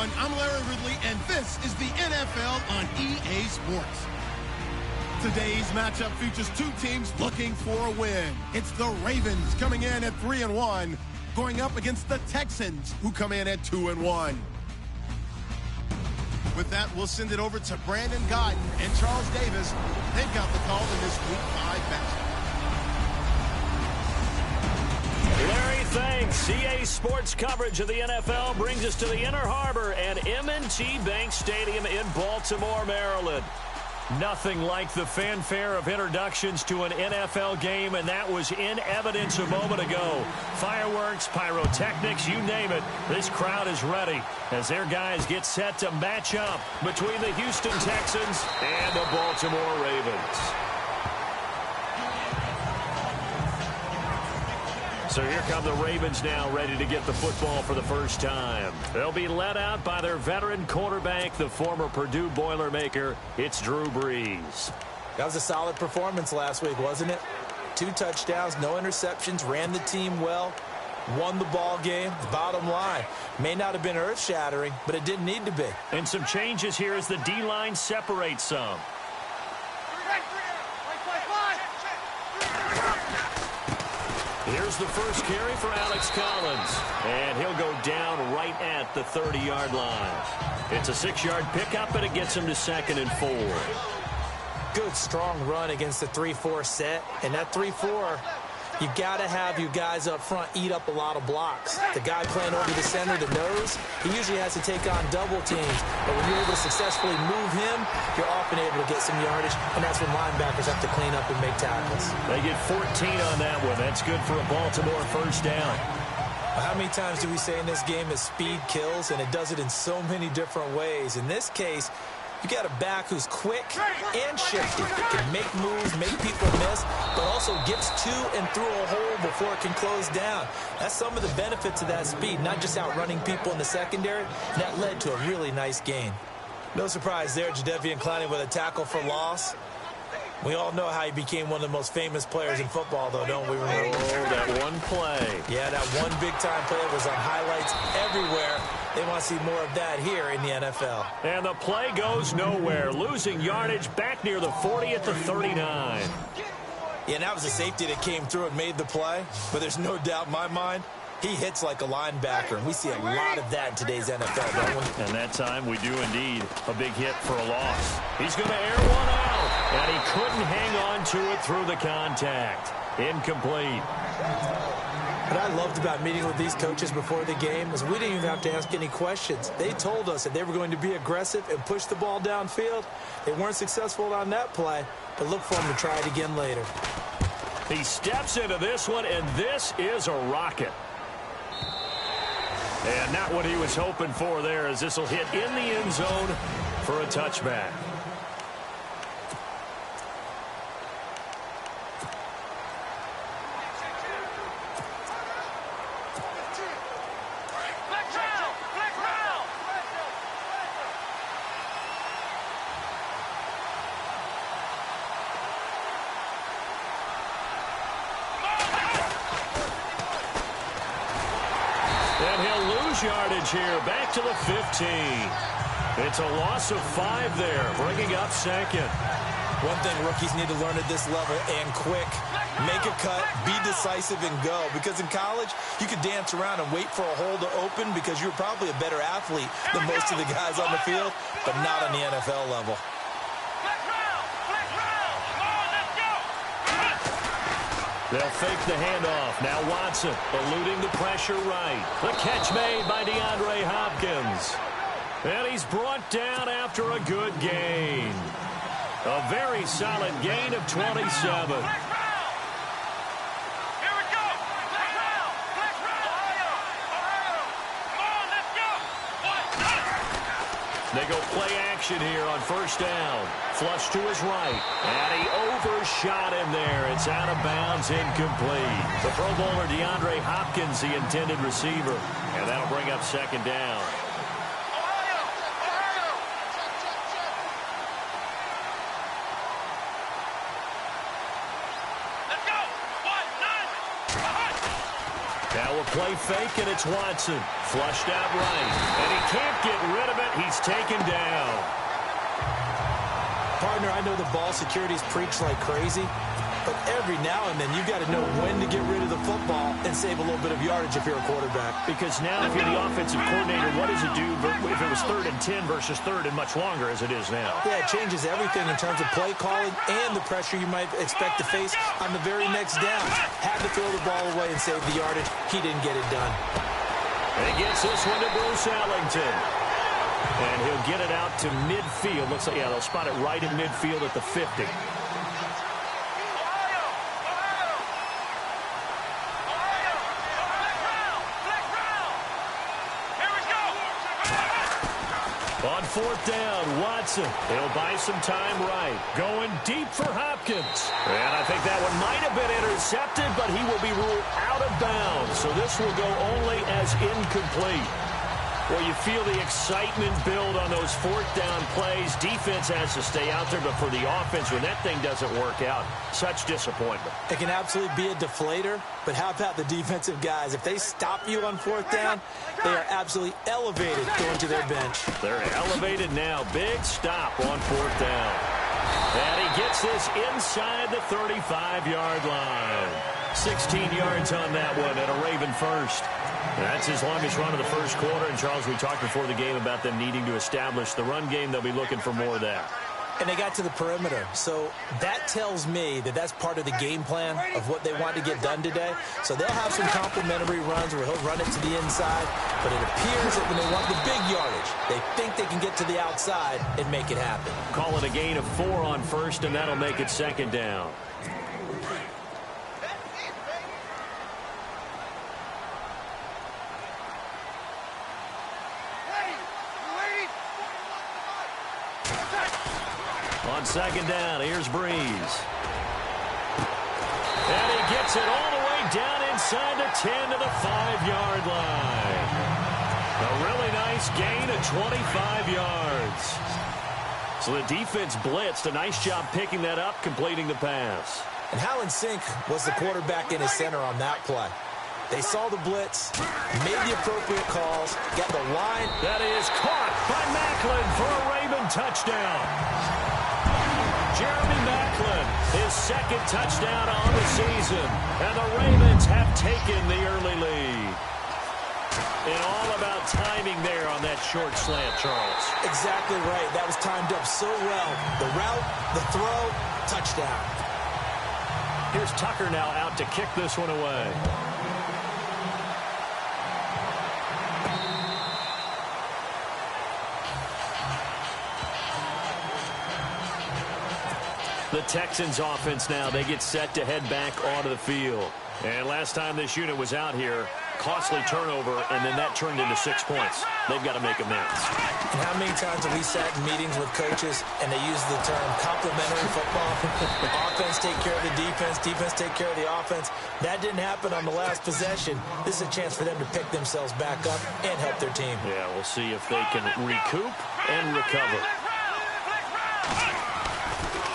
everyone. I'm Larry Ridley, and this is the NFL on EA Sports. Today's matchup features two teams looking for a win. It's the Ravens coming in at 3-1, going up against the Texans, who come in at 2-1. With that, we'll send it over to Brandon Godden and Charles Davis. They've got the call in this Week 5 matchup. Larry, thanks. EA Sports coverage of the NFL brings us to the Inner Harbor and M&T Bank Stadium in Baltimore, Maryland. Nothing like the fanfare of introductions to an NFL game, and that was in evidence a moment ago. Fireworks, pyrotechnics, you name it. This crowd is ready as their guys get set to match up between the Houston Texans and the Baltimore Ravens. So here come the Ravens now, ready to get the football for the first time. They'll be led out by their veteran quarterback, the former Purdue Boilermaker. It's Drew Brees. That was a solid performance last week, wasn't it? 2 touchdowns, no interceptions, ran the team well, won the ball game. The bottom line may not have been earth-shattering, but it didn't need to be. And some changes here as the D-line separates some. Here's the first carry for Alex Collins, and he'll go down right at the 30-yard line. It's a 6-yard pickup, and it gets him to 2nd and 4. Good, strong run against the 3-4 set, and that 3-4, you got to have you guys up front eat up a lot of blocks. The guy playing over the center, the nose, he usually has to take on double teams, but when you're able to successfully move him, you're often able to get some yardage, and that's when linebackers have to clean up and make tackles. They get 14 on that one. That's good for a Baltimore first down. How many times do we say in this game that speed kills, and it does it in so many different ways? In this case, you got a back who's quick and shifty, can make moves, make people miss, but also gets to and through a hole before it can close down. That's some of the benefits of that speed, not just outrunning people in the secondary. That led to a really nice gain. No surprise there, Jadeveon Clowney with a tackle for loss. We all know how he became one of the most famous players in football, though, don't we? Oh, that one play. Yeah, that one big-time play was on highlights everywhere. They want to see more of that here in the NFL. And the play goes nowhere, losing yardage back near the 40 at the 39. Yeah, and that was a safety that came through and made the play, but there's no doubt in my mind, he hits like a linebacker, and we see a lot of that in today's NFL, don't we? And that time we do indeed. A big hit for a loss. He's going to air one out, and he couldn't hang on to it through the contact. Incomplete. What I loved about meeting with these coaches before the game is we didn't even have to ask any questions. They told us that they were going to be aggressive and push the ball downfield. They weren't successful on that play, but look for them to try it again later. He steps into this one, and this is a rocket. And not what he was hoping for there, as this will hit in the end zone for a touchback. Yardage here, back to the 15. It's a loss of 5 there, bringing up 2nd. One thing rookies need to learn at this level, and quick. Make a cut, be decisive, and go. Because in college, you could dance around and wait for a hole to open because you're probably a better athlete than most of the guys on the field, but not on the NFL level. They'll fake the handoff. Now Watson eluding the pressure right. The catch made by DeAndre Hopkins. And he's brought down after a good gain. A very solid gain of 27. They go play action here on first down. Flush to his right. And he overshot him there. It's out of bounds, incomplete. The Pro Bowler DeAndre Hopkins, the intended receiver. And that'll bring up 2nd down. Now we'll play fake, and it's Watson. Flushed out right. And he can't get rid of it. He's taken down. Partner, I know the ball security's preached like crazy, but every now and then you've got to know when to get rid of the football and save a little bit of yardage if you're a quarterback. Because now if you're the offensive coordinator, what does it do if it was 3rd and 10 versus 3rd and much longer as it is now? Yeah, it changes everything in terms of play calling and the pressure you might expect to face on the very next down. Had to throw the ball away and save the yardage. He didn't get it done. And he gets this one to Bruce Ellington. And he'll get it out to midfield. Looks like, yeah, they'll spot it right in midfield at the 50. On 4th down, Watson. He'll buy some time right. Going deep for Hopkins. And I think that one might have been intercepted, but he will be ruled out of bounds. So this will go only as incomplete. Well, you feel the excitement build on those 4th down plays. Defense has to stay out there, but for the offense, when that thing doesn't work out, such disappointment. It can absolutely be a deflator, but how about the defensive guys? If they stop you on 4th down, they are absolutely elevated going to their bench. They're elevated now. Big stop on 4th down. And he gets this inside the 35-yard line. 16 yards on that one and a Raven first. That's his longest run of the first quarter. And, Charles, we talked before the game about them needing to establish the run game. They'll be looking for more of that. And they got to the perimeter. So that tells me that that's part of the game plan of what they want to get done today. So they'll have some complimentary runs where he'll run it to the inside. But it appears that when they want the big yardage, they think they can get to the outside and make it happen. Call it a gain of 4 on first, and that'll make it 2nd down. On 2nd down, here's Breeze. And he gets it all the way down inside the 10 to the 5-yard line. A really nice gain of 25 yards. So the defense blitzed. A nice job picking that up, completing the pass. And how in sync was the quarterback in his center on that play? They saw the blitz, made the appropriate calls, got the line. That is caught by Macklin for a Raven touchdown. Jeremy Macklin, his 2nd touchdown on the season. And the Ravens have taken the early lead. And all about timing there on that short slant, Charles. Exactly right. That was timed up so well. The route, the throw, touchdown. Here's Tucker now out to kick this one away. The Texans offense now, they get set to head back onto the field. And last time this unit was out here, costly turnover, and then that turned into 6 points. They've got to make amends. And how many times have we sat in meetings with coaches and they use the term complementary football? Offense take care of the defense, defense take care of the offense. That didn't happen on the last possession. This is a chance for them to pick themselves back up and help their team. Yeah, we'll see if they can recoup and recover.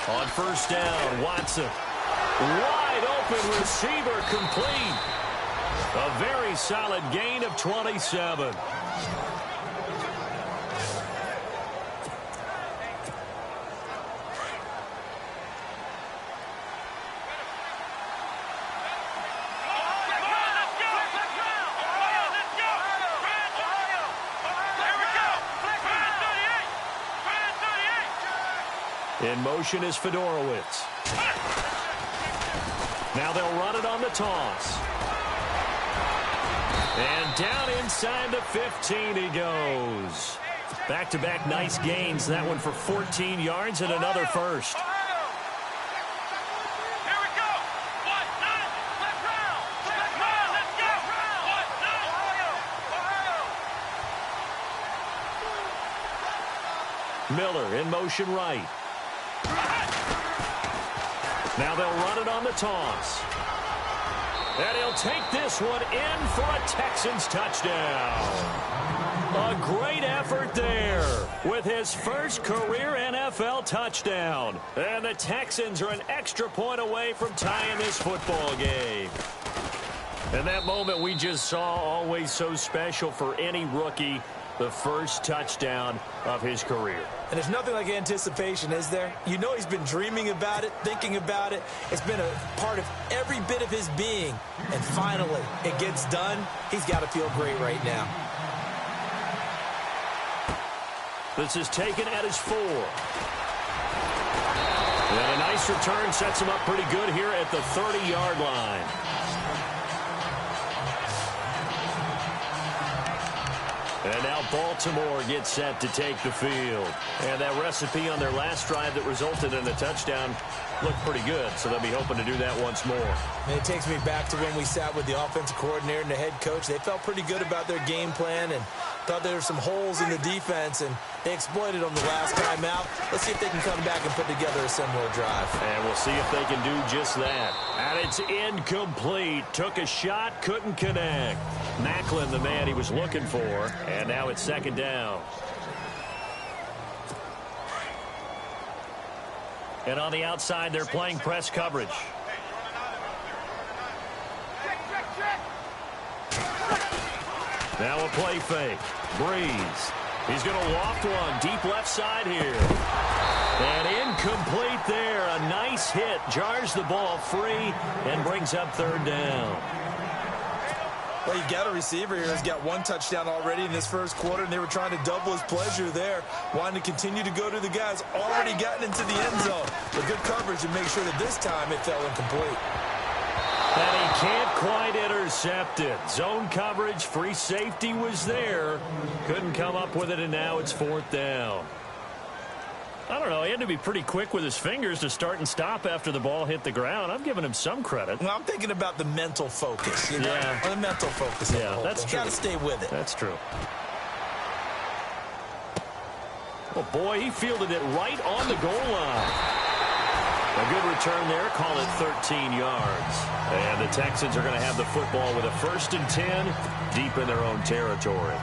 On 1st down, Watson. Wide open receiver complete. A very solid gain of 27. In motion is Fedorowicz. Now they'll run it on the toss. And down inside the 15 he goes. Back-to-back nice gains. That one for 14 yards and another first. Miller in motion right. Now they'll run it on the toss. And he'll take this one in for a Texans touchdown. A great effort there with his first career NFL touchdown. And the Texans are an extra point away from tying this football game. And that moment we just saw, always so special for any rookie, the first touchdown of his career. And there's nothing like anticipation, is there? You know he's been dreaming about it, thinking about it. It's been a part of every bit of his being. And finally, it gets done. He's got to feel great right now. This is taken at his 4. And a nice return sets him up pretty good here at the 30-yard line. And now Baltimore gets set to take the field. And that recipe on their last drive that resulted in a touchdown looked pretty good, so they'll be hoping to do that once more. And it takes me back to when we sat with the offensive coordinator and the head coach. They felt pretty good about their game plan and thought there were some holes in the defense, and they exploited them the last time out. Let's see if they can come back and put together a similar drive. And we'll see if they can do just that. And it's incomplete. Took a shot, couldn't connect. Macklin, the man he was looking for, and now it's second down. And on the outside, they're playing press coverage. Now a play fake. Breeze. He's going to loft one deep left side here. And incomplete there. A nice hit. Jars the ball free and brings up third down. Well, you got a receiver here who's got one touchdown already in this first quarter, and they were trying to double his pleasure there, wanting to continue to go to the guys already gotten into the end zone. With good coverage and make sure that this time it fell incomplete. And he can't quite intercept it. Zone coverage, free safety was there. Couldn't come up with it, and now it's fourth down. I don't know. He had to be pretty quick with his fingers to start and stop after the ball hit the ground. I'm giving him some credit. Well, I'm thinking about the mental focus. You know? Yeah. The mental focus. Yeah, that's true. Got to stay with it. That's true. Oh, boy, he fielded it right on the goal line. A good return there. Call it 13 yards. And the Texans are going to have the football with a 1st and 10 deep in their own territory.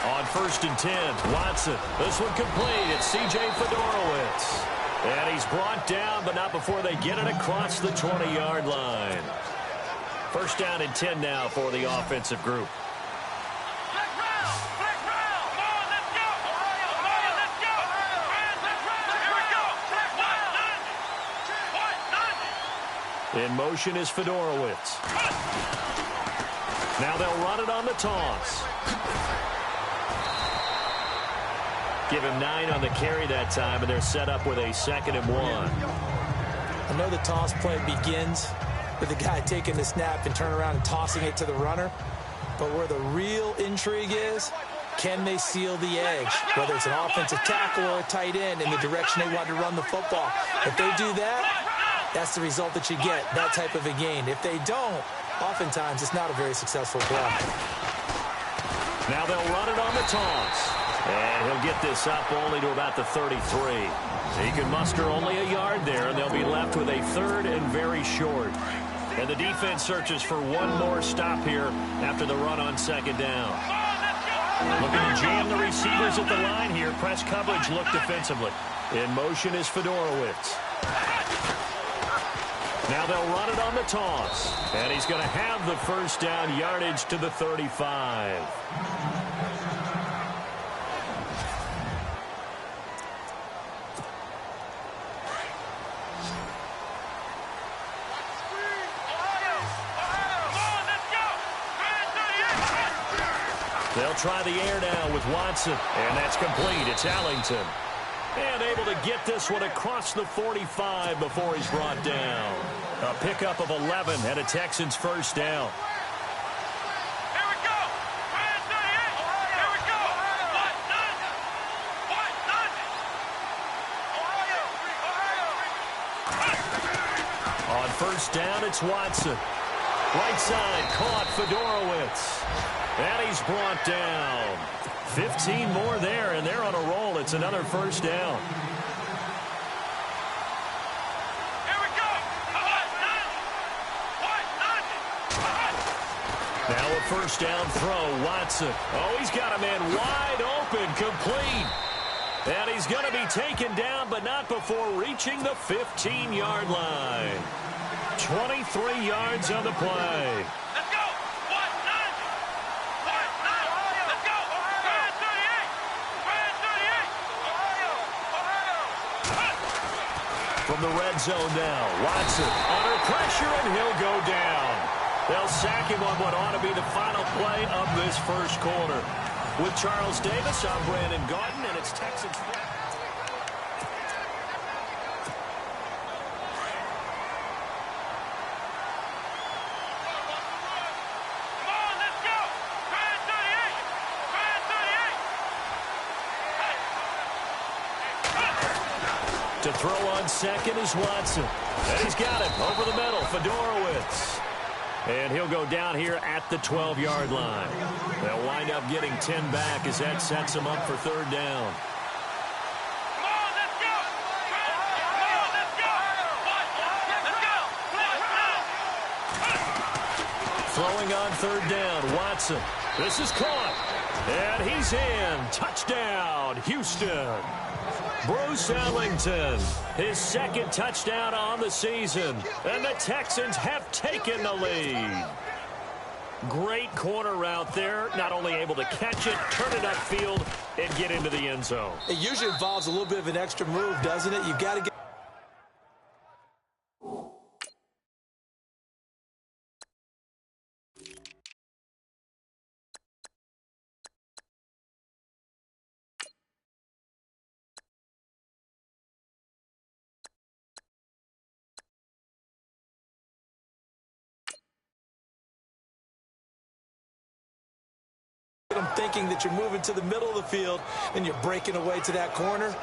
On 1st and 10, Watson. This one complete. It's C.J. Fedorowicz. And he's brought down, but not before they get it across the 20-yard line. 1st down and 10 now for the offensive group. In motion is Fedorowicz. Now they'll run it on the toss. Give him 9 on the carry that time, and they're set up with a 2nd and 1. I know the toss play begins with the guy taking the snap and turn around and tossing it to the runner. But where the real intrigue is, can they seal the edge? Whether it's an offensive tackle or a tight end in the direction they want to run the football. If they do that, that's the result that you get, that type of a gain. If they don't, oftentimes it's not a very successful play. Now they'll run it on the toss. And he'll get this up only to about the 33. He can muster only a yard there, and they'll be left with a 3rd and very short. And the defense searches for one more stop here after the run on 2nd down. Looking to jam the receivers at the line here. Press coverage look defensively. In motion is Fedorowicz. Now they'll run it on the toss. And he's going to have the 1st down yardage to the 35. They'll try the air now with Watson, and that's complete. It's Ellington. And able to get this one across the 45 before he's brought down. A pickup of 11 and a Texans 1st down. Here we go. Here we go. On 1st down, it's Watson. Right side, caught Fedorowicz. And he's brought down. 15 more there, and they're on a roll. It's another 1st down. Here we go. Now a first down throw, Watson. Oh, he's got a man wide open, complete. And he's going to be taken down, but not before reaching the 15-yard line. 23 yards on the play. Let's go. 1-9. 1-9. Let's go. Brand 38. Brand 38. From the red zone now, Watson under pressure, and he'll go down. They'll sack him on what ought to be the final play of this first quarter. With Charles Davis, I'm Brandon Garden, and it's Texans. Come on, let's go. Brand 38. Brand 38. To throw on second is Watson. And he's got it over the middle, Fedorowicz. And he'll go down here at the 12-yard line. They'll wind up getting 10 back as that sets them up for third down. Come on, let's go. Come on, let's go. Let's go. Throwing on third down, Watson. This is caught. And he's in. Touchdown, Houston. Bruce Ellington, his second touchdown on the season. And the Texans have taken the lead. Great corner route there. Not only able to catch it, turn it upfield, and get into the end zone. It usually involves a little bit of an extra move, doesn't it? You've got to get... thinking that you're moving to the middle of the field and you're breaking away to that corner.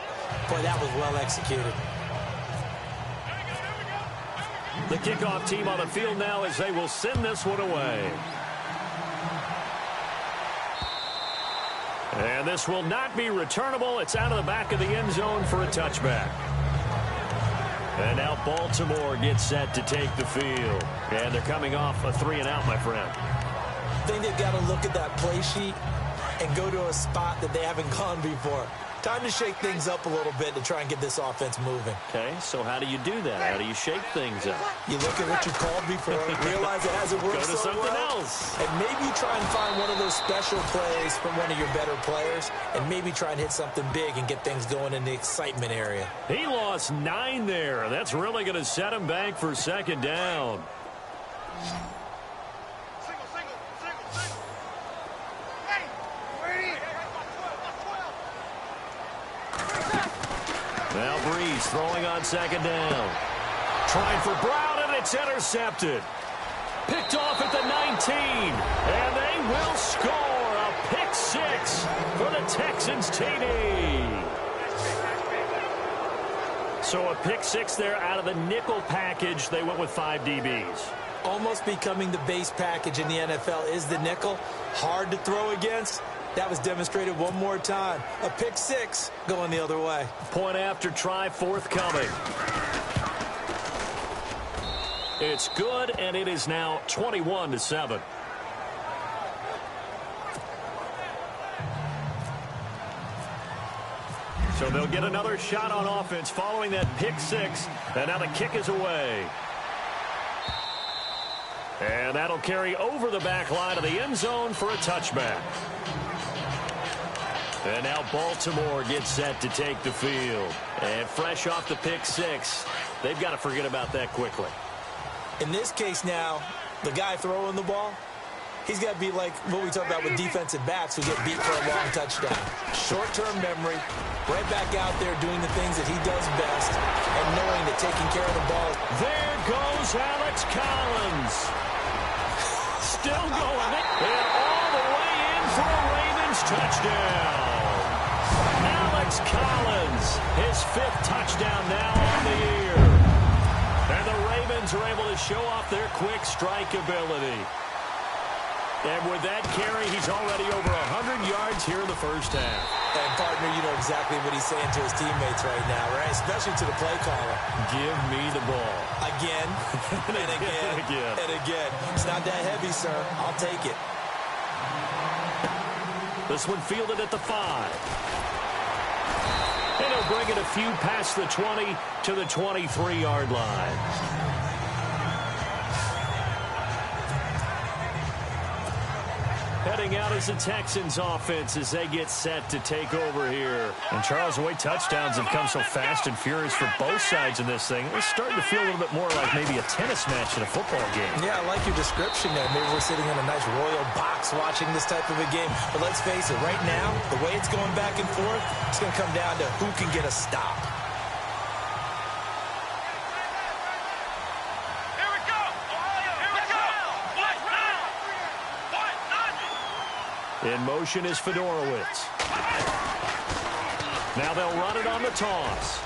Boy, that was well executed. The kickoff team on the field now as they will send this one away. And this will not be returnable. It's out of the back of the end zone for a touchback. And now Baltimore gets set to take the field. And they're coming off a 3-and-out, my friend. I think they've got to look at that play sheet and go to a spot that they haven't gone before. Time to shake things up a little bit to try and get this offense moving. Okay, so how do you do that? How do you shake things up? You look at what you called before, realize it hasn't worked Go to so something well, else. and maybe try and find one of those special plays from one of your better players, and maybe try and hit something big and get things going in the excitement area. He lost 9 there. That's really going to set him back for second down. Now Breeze throwing on second down. Trying for Brown, and it's intercepted. Picked off at the 19. And they will score a pick 6 for the Texans TD. So a pick 6 there out of the nickel package. They went with 5 DBs. Almost becoming the base package in the NFL is the nickel. Hard to throw against. That was demonstrated one more time. A pick 6 going the other way. Point after try forthcoming. It's good, and it is now 21-7. So they'll get another shot on offense following that pick 6, and now the kick is away. And that'll carry over the back line of the end zone for a touchback. And now Baltimore gets set to take the field. And fresh off the pick 6, they've got to forget about that quickly. In this case now, the guy throwing the ball, he's got to be like what we talk about with defensive backs who get beat for a long touchdown. Short-term memory, right back out there doing the things that he does best and knowing that taking care of the ball. There goes Alex Collins. Still going. And all the way in for a Ravens touchdown. Alex Collins, his 5th touchdown now on the year. And the Ravens are able to show off their quick strike ability. And with that carry, he's already over 100 yards here in the first half. And, partner, you know exactly what he's saying to his teammates right now, right? Especially to the play caller. Give me the ball. Again, and again, and again. It's not that heavy, sir. I'll take it. This one fielded at the 5. And he'll bring it a few past the 20 to the 23-yard line. Heading out as the Texans offense as they get set to take over here. And Charles, the way touchdowns have come so fast and furious for both sides in this thing, it's starting to feel a little bit more like maybe a tennis match in a football game. Yeah, I like your description there. Maybe we're sitting in a nice royal box watching this type of a game. But let's face it, right now, the way it's going back and forth, it's going to come down to who can get a stop. In motion is Fedorowicz. Now they'll run it on the toss.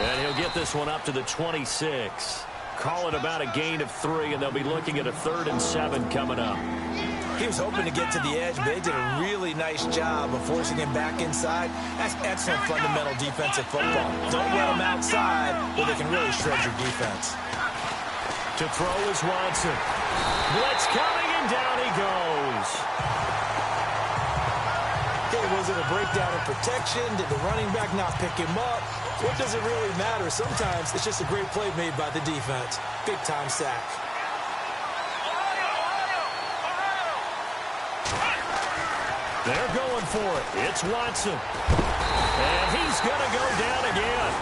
And he'll get this one up to the 26. Call it about a gain of 3, and they'll be looking at a 3rd and 7 coming up. He was hoping to get to the edge, but they did a really nice job of forcing him back inside. That's excellent fundamental defensive football. Don't let him outside where they can really shred your defense. To throw is Watson. Blitz coming, and down he goes. Was it a breakdown in protection? Did the running back not pick him up? What does it really matter? Sometimes it's just a great play made by the defense. Big-time sack. They're going for it. It's Watson. And he's going to go down again.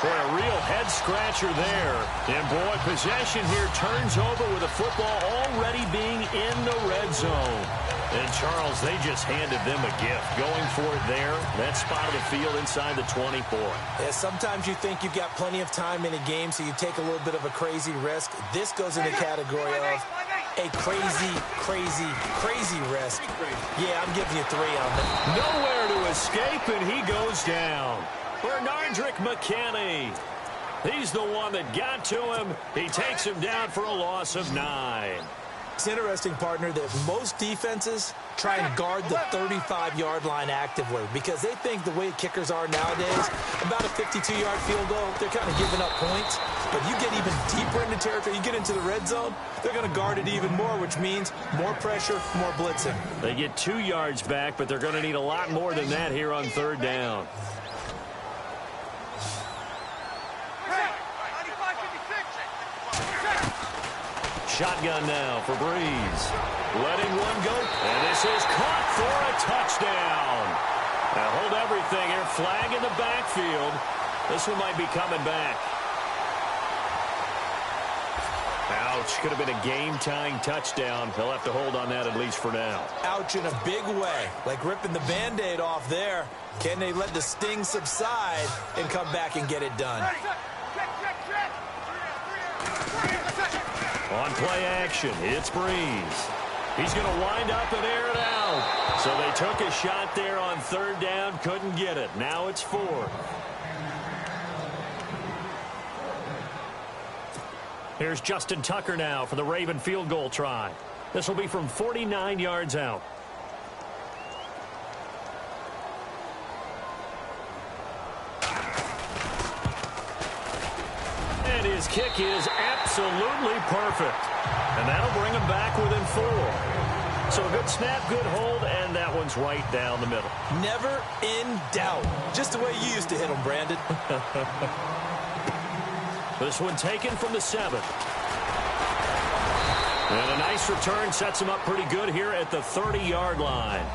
For a real head-scratcher there. And, boy, possession here turns over with the football already being in the red zone. And, Charles, they just handed them a gift. Going for it there, that spot of the field inside the 24. Yeah, sometimes you think you've got plenty of time in a game, so you take a little bit of a crazy risk. This goes in the category of a crazy, crazy, crazy risk. Yeah, I'm giving you 3 on that. Nowhere to escape, and he goes down. Bernardrick McKinney. He's the one that got to him. He takes him down for a loss of 9. It's interesting, partner, that most defenses try and guard the 35-yard line actively because they think the way kickers are nowadays, about a 52-yard field goal, they're kind of giving up points. But you get even deeper into territory, you get into the red zone, they're going to guard it even more, which means more pressure, more blitzing. They get 2 yards back, but they're going to need a lot more than that here on 3rd down. Shotgun now for Breeze. Letting one go. And this is caught for a touchdown. Now hold everything here. Flag in the backfield. This one might be coming back. Ouch. Could have been a game-tying touchdown. He'll have to hold on that at least for now. Ouch in a big way. Like ripping the Band-Aid off there. Can they let the sting subside and come back and get it done? On play action, it's Breeze. He's going to wind up and air it out. So they took a shot there on 3rd down, couldn't get it. Now it's 4th. Here's Justin Tucker now for the Raven field goal try. This will be from 49 yards out. And his kick is absolutely perfect. And that'll bring him back within 4. So a good snap, good hold, and that one's right down the middle. Never in doubt. Just the way you used to hit them, Brandon. This one taken from the 7. And a nice return sets him up pretty good here at the 30-yard line.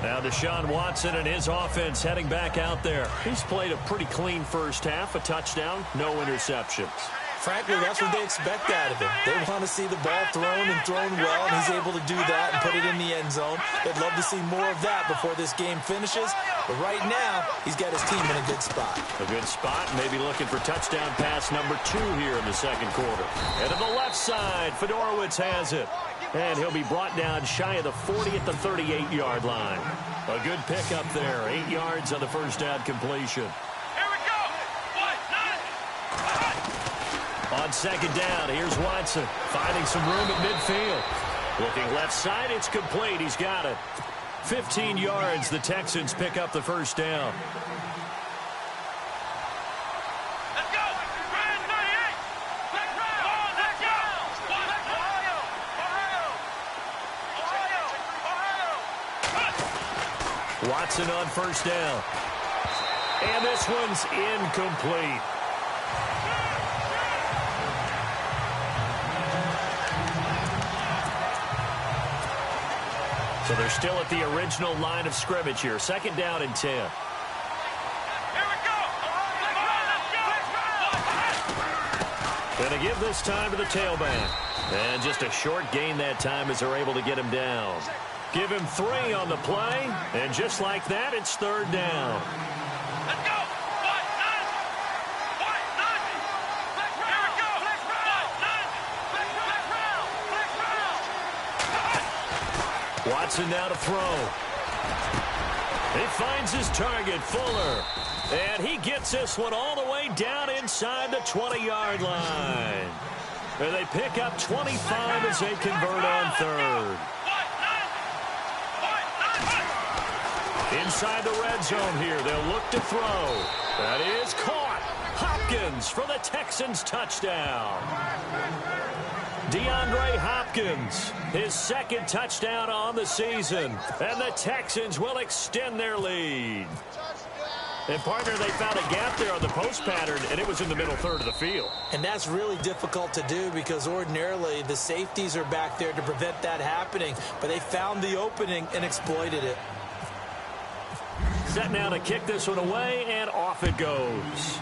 Now Deshaun Watson and his offense heading back out there. He's played a pretty clean first half, a touchdown, no interceptions. Frankly, that's what they expect out of him. They want to see the ball thrown and thrown well, and he's able to do that and put it in the end zone. They'd love to see more of that before this game finishes. But right now, he's got his team in a good spot. A good spot, maybe looking for touchdown pass number 2 here in the second quarter. And to the left side, Fedorowicz has it. And he'll be brought down shy of the 40 at the 38-yard line. A good pickup there, 8 yards on the first down completion. Here we go. 1, 9. On second down, here's Watson finding some room at midfield. Looking left side, it's complete. He's got it. 15 yards, the Texans pick up the first down. Let's go! Ryan 38! Let's go! Ohio! Watson on first down. And this one's incomplete. So they're still at the original line of scrimmage here. Second down and 10. Here we go! Going to give this time to the tailback. And just a short gain that time as they're able to get him down. Give him 3 on the play. And just like that, it's third down. Let's go! Watson now to throw. He finds his target, Fuller. And he gets this one all the way down inside the 20-yard line. And they pick up 25 as they convert on third. Inside the red zone here, they'll look to throw. That is caught. Hopkins for the Texans touchdown. DeAndre Hopkins, his second touchdown on the season. And the Texans will extend their lead. And, partner, they found a gap there on the post pattern, and it was in the middle third of the field. And that's really difficult to do because ordinarily the safeties are back there to prevent that happening. But they found the opening and exploited it. Set now to kick this one away, and off it goes.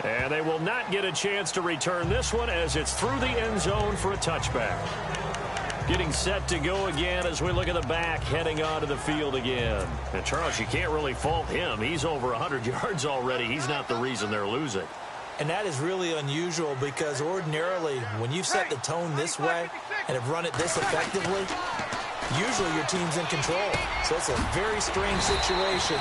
And they will not get a chance to return this one as it's through the end zone for a touchback. Getting set to go again as we look at the back heading onto the field again. And, Charles, you can't really fault him. He's over 100 yards already. He's not the reason they're losing. And that is really unusual because ordinarily when you've set the tone this way and have run it this effectively, usually your team's in control. So it's a very strange situation.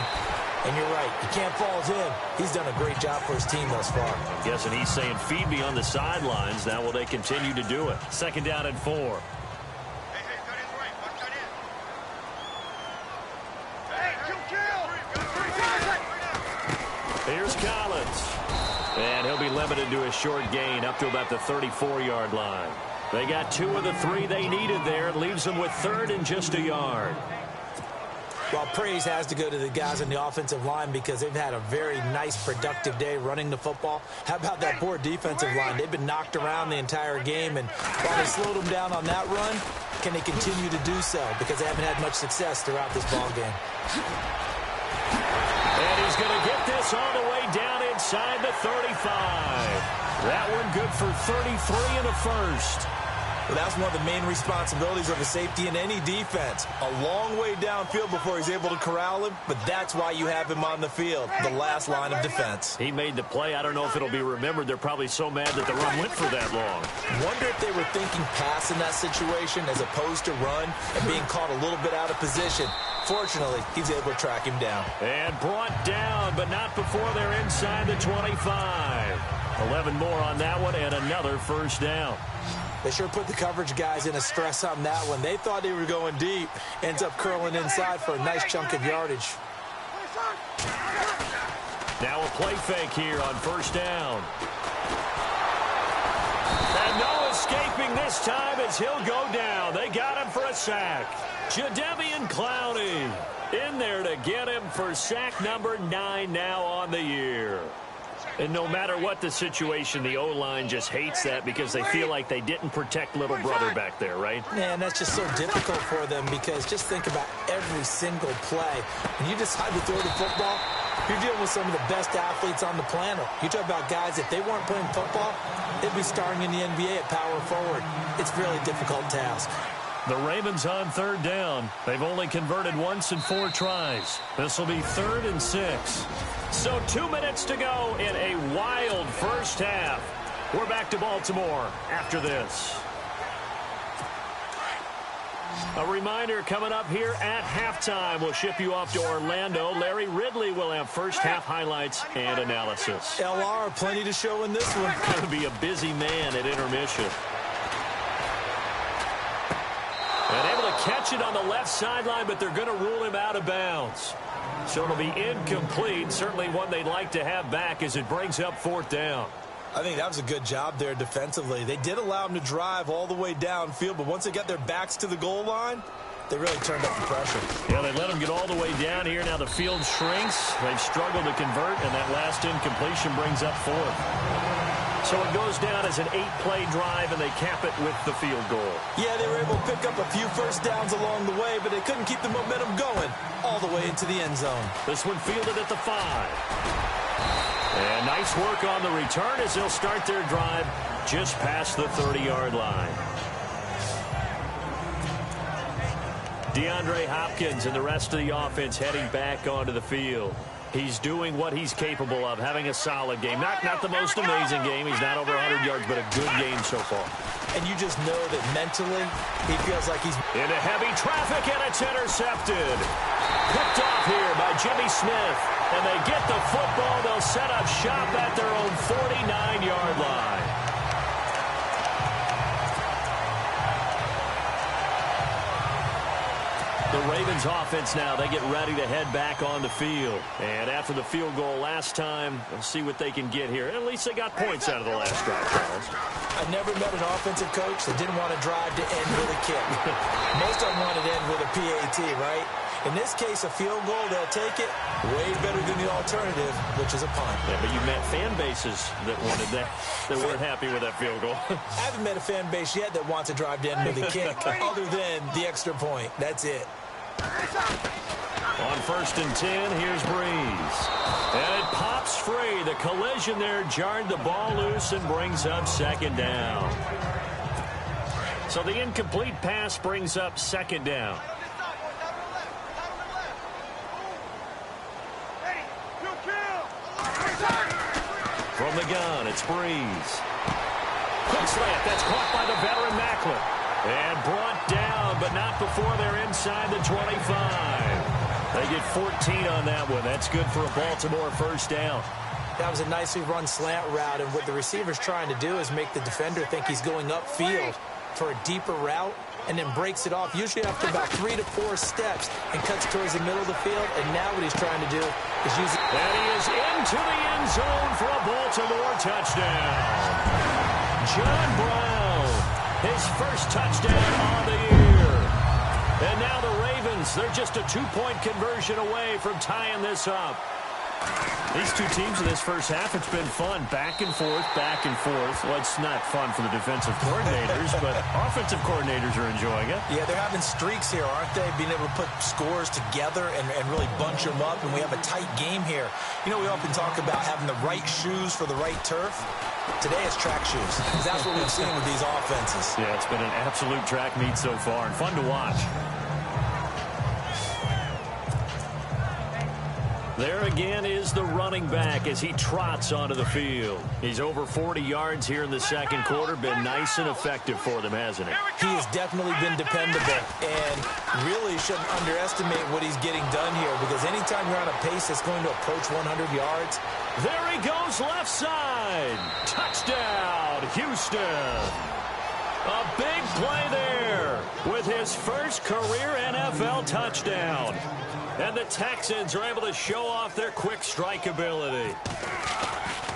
And you're right, you can't fault him. He's done a great job for his team thus far. I'm guessing he's saying, feed me on the sidelines. Now will they continue to do it? Second down and 4. Here's Collins. And he'll be limited to a short gain up to about the 34-yard line. They got 2 of the 3 they needed there. It leaves them with third and just a yard. Well, praise has to go to the guys on the offensive line because they've had a very nice, productive day running the football. How about that poor defensive line? They've been knocked around the entire game, and while they slowed them down on that run, can they continue to do so? Because they haven't had much success throughout this ball game. And he's going to get this all the way down inside the 35. That one good for 33 and a first. Well, that's one of the main responsibilities of a safety in any defense. A long way downfield before he's able to corral him, but that's why you have him on the field, the last line of defense. He made the play. I don't know if it'll be remembered. They're probably so mad that the run went for that long. Wonder if they were thinking pass in that situation as opposed to run and being caught a little bit out of position. Fortunately, he's able to track him down. And brought down, but not before they're inside the 25. 11 more on that one and another first down. They sure put the coverage guys in a stress on that one. They thought they were going deep. Ends up curling inside for a nice chunk of yardage. Now a play fake here on first down. And no escaping this time as he'll go down. They got him for a sack. Jadeveon Clowney in there to get him for sack number 9 now on the year. And no matter what the situation, the O-line just hates that because they feel like they didn't protect little brother back there, right? Man, that's just so difficult for them because just think about every single play. When you decide to throw the football, you're dealing with some of the best athletes on the planet. You talk about guys, if they weren't playing football, they'd be starring in the NBA at power forward. It's a really difficult task. The Ravens on third down. They've only converted once in 4 tries. This will be 3rd and 6. So 2 minutes to go in a wild first half. We're back to Baltimore after this. A reminder coming up here at halftime. We'll ship you off to Orlando. Larry Ridley will have first half highlights and analysis. LR, plenty to show in this one. Going to be a busy man at intermission. And able to catch it on the left sideline, but they're going to rule him out of bounds. So it'll be incomplete. Certainly one they'd like to have back as it brings up fourth down. I think that was a good job there defensively. They did allow him to drive all the way downfield, but once they got their backs to the goal line, they really turned up the pressure. Yeah, they let him get all the way down here. Now the field shrinks. They've struggled to convert, and that last incompletion brings up fourth. So it goes down as an 8-play drive, and they cap it with the field goal. Yeah, they were able to pick up a few first downs along the way, but they couldn't keep the momentum going all the way into the end zone. This one fielded at the 5. And nice work on the return as they'll start their drive just past the 30-yard line. DeAndre Hopkins and the rest of the offense heading back onto the field. He's doing what he's capable of, having a solid game. Not the most amazing game. He's not over 100 yards, but a good game so far. And you just know that mentally he feels like he's into heavy traffic, and it's intercepted. Picked off here by Jimmy Smith. And they get the football. They'll set up shop at their own 49-yard line. The Ravens offense now, they get ready to head back on the field. And after the field goal last time, we'll see what they can get here. At least they got points out of the last drive, Charles. I never met an offensive coach that didn't want to drive to end with a kick. Most of them wanted to end with a PAT, right? In this case, a field goal, they'll take it way better than the alternative, which is a punt. Yeah, but you met fan bases that wanted that, that weren't happy with that field goal. I haven't met a fan base yet that wants to drive to end with a kick other than the extra point. That's it. On 1st and 10, here's Breeze. And it pops free. The collision there jarred the ball loose and brings up second down. So the incomplete pass brings up second down. From the gun, it's Breeze. Quick slant, that's caught by the veteran Macklin. And brought down, but not before they're inside the 25. They get 14 on that one. That's good for a Baltimore first down. That was a nicely run slant route, and what the receiver's trying to do is make the defender think he's going upfield for a deeper route, and then breaks it off, usually after about 3 to 4 steps, and cuts towards the middle of the field. And now what he's trying to do is use it. And he is into the end zone for a Baltimore touchdown. John Brown, his first touchdown on the year. And now the Ravens, they're just a 2-point conversion away from tying this up. These two teams in this first half, it's been fun. Back and forth, back and forth. Well, it's not fun for the defensive coordinators, but offensive coordinators are enjoying it. Yeah, they're having streaks here, aren't they? Being able to put scores together and really bunch them up, and we have a tight game here. You know, we often talk about having the right shoes for the right turf. Today it's track shoes. That's what we've seen with these offenses. Yeah, it's been an absolute track meet so far, and fun to watch. There again is the running back as he trots onto the field. He's over 40 yards here in the second quarter. Been nice and effective for them, hasn't he? He has definitely been dependable, and really shouldn't underestimate what he's getting done here, because anytime you're on a pace that's going to approach 100 yards. There he goes left side. Touchdown, Houston. A big play there with his first career NFL touchdown. And the Texans are able to show off their quick strike ability.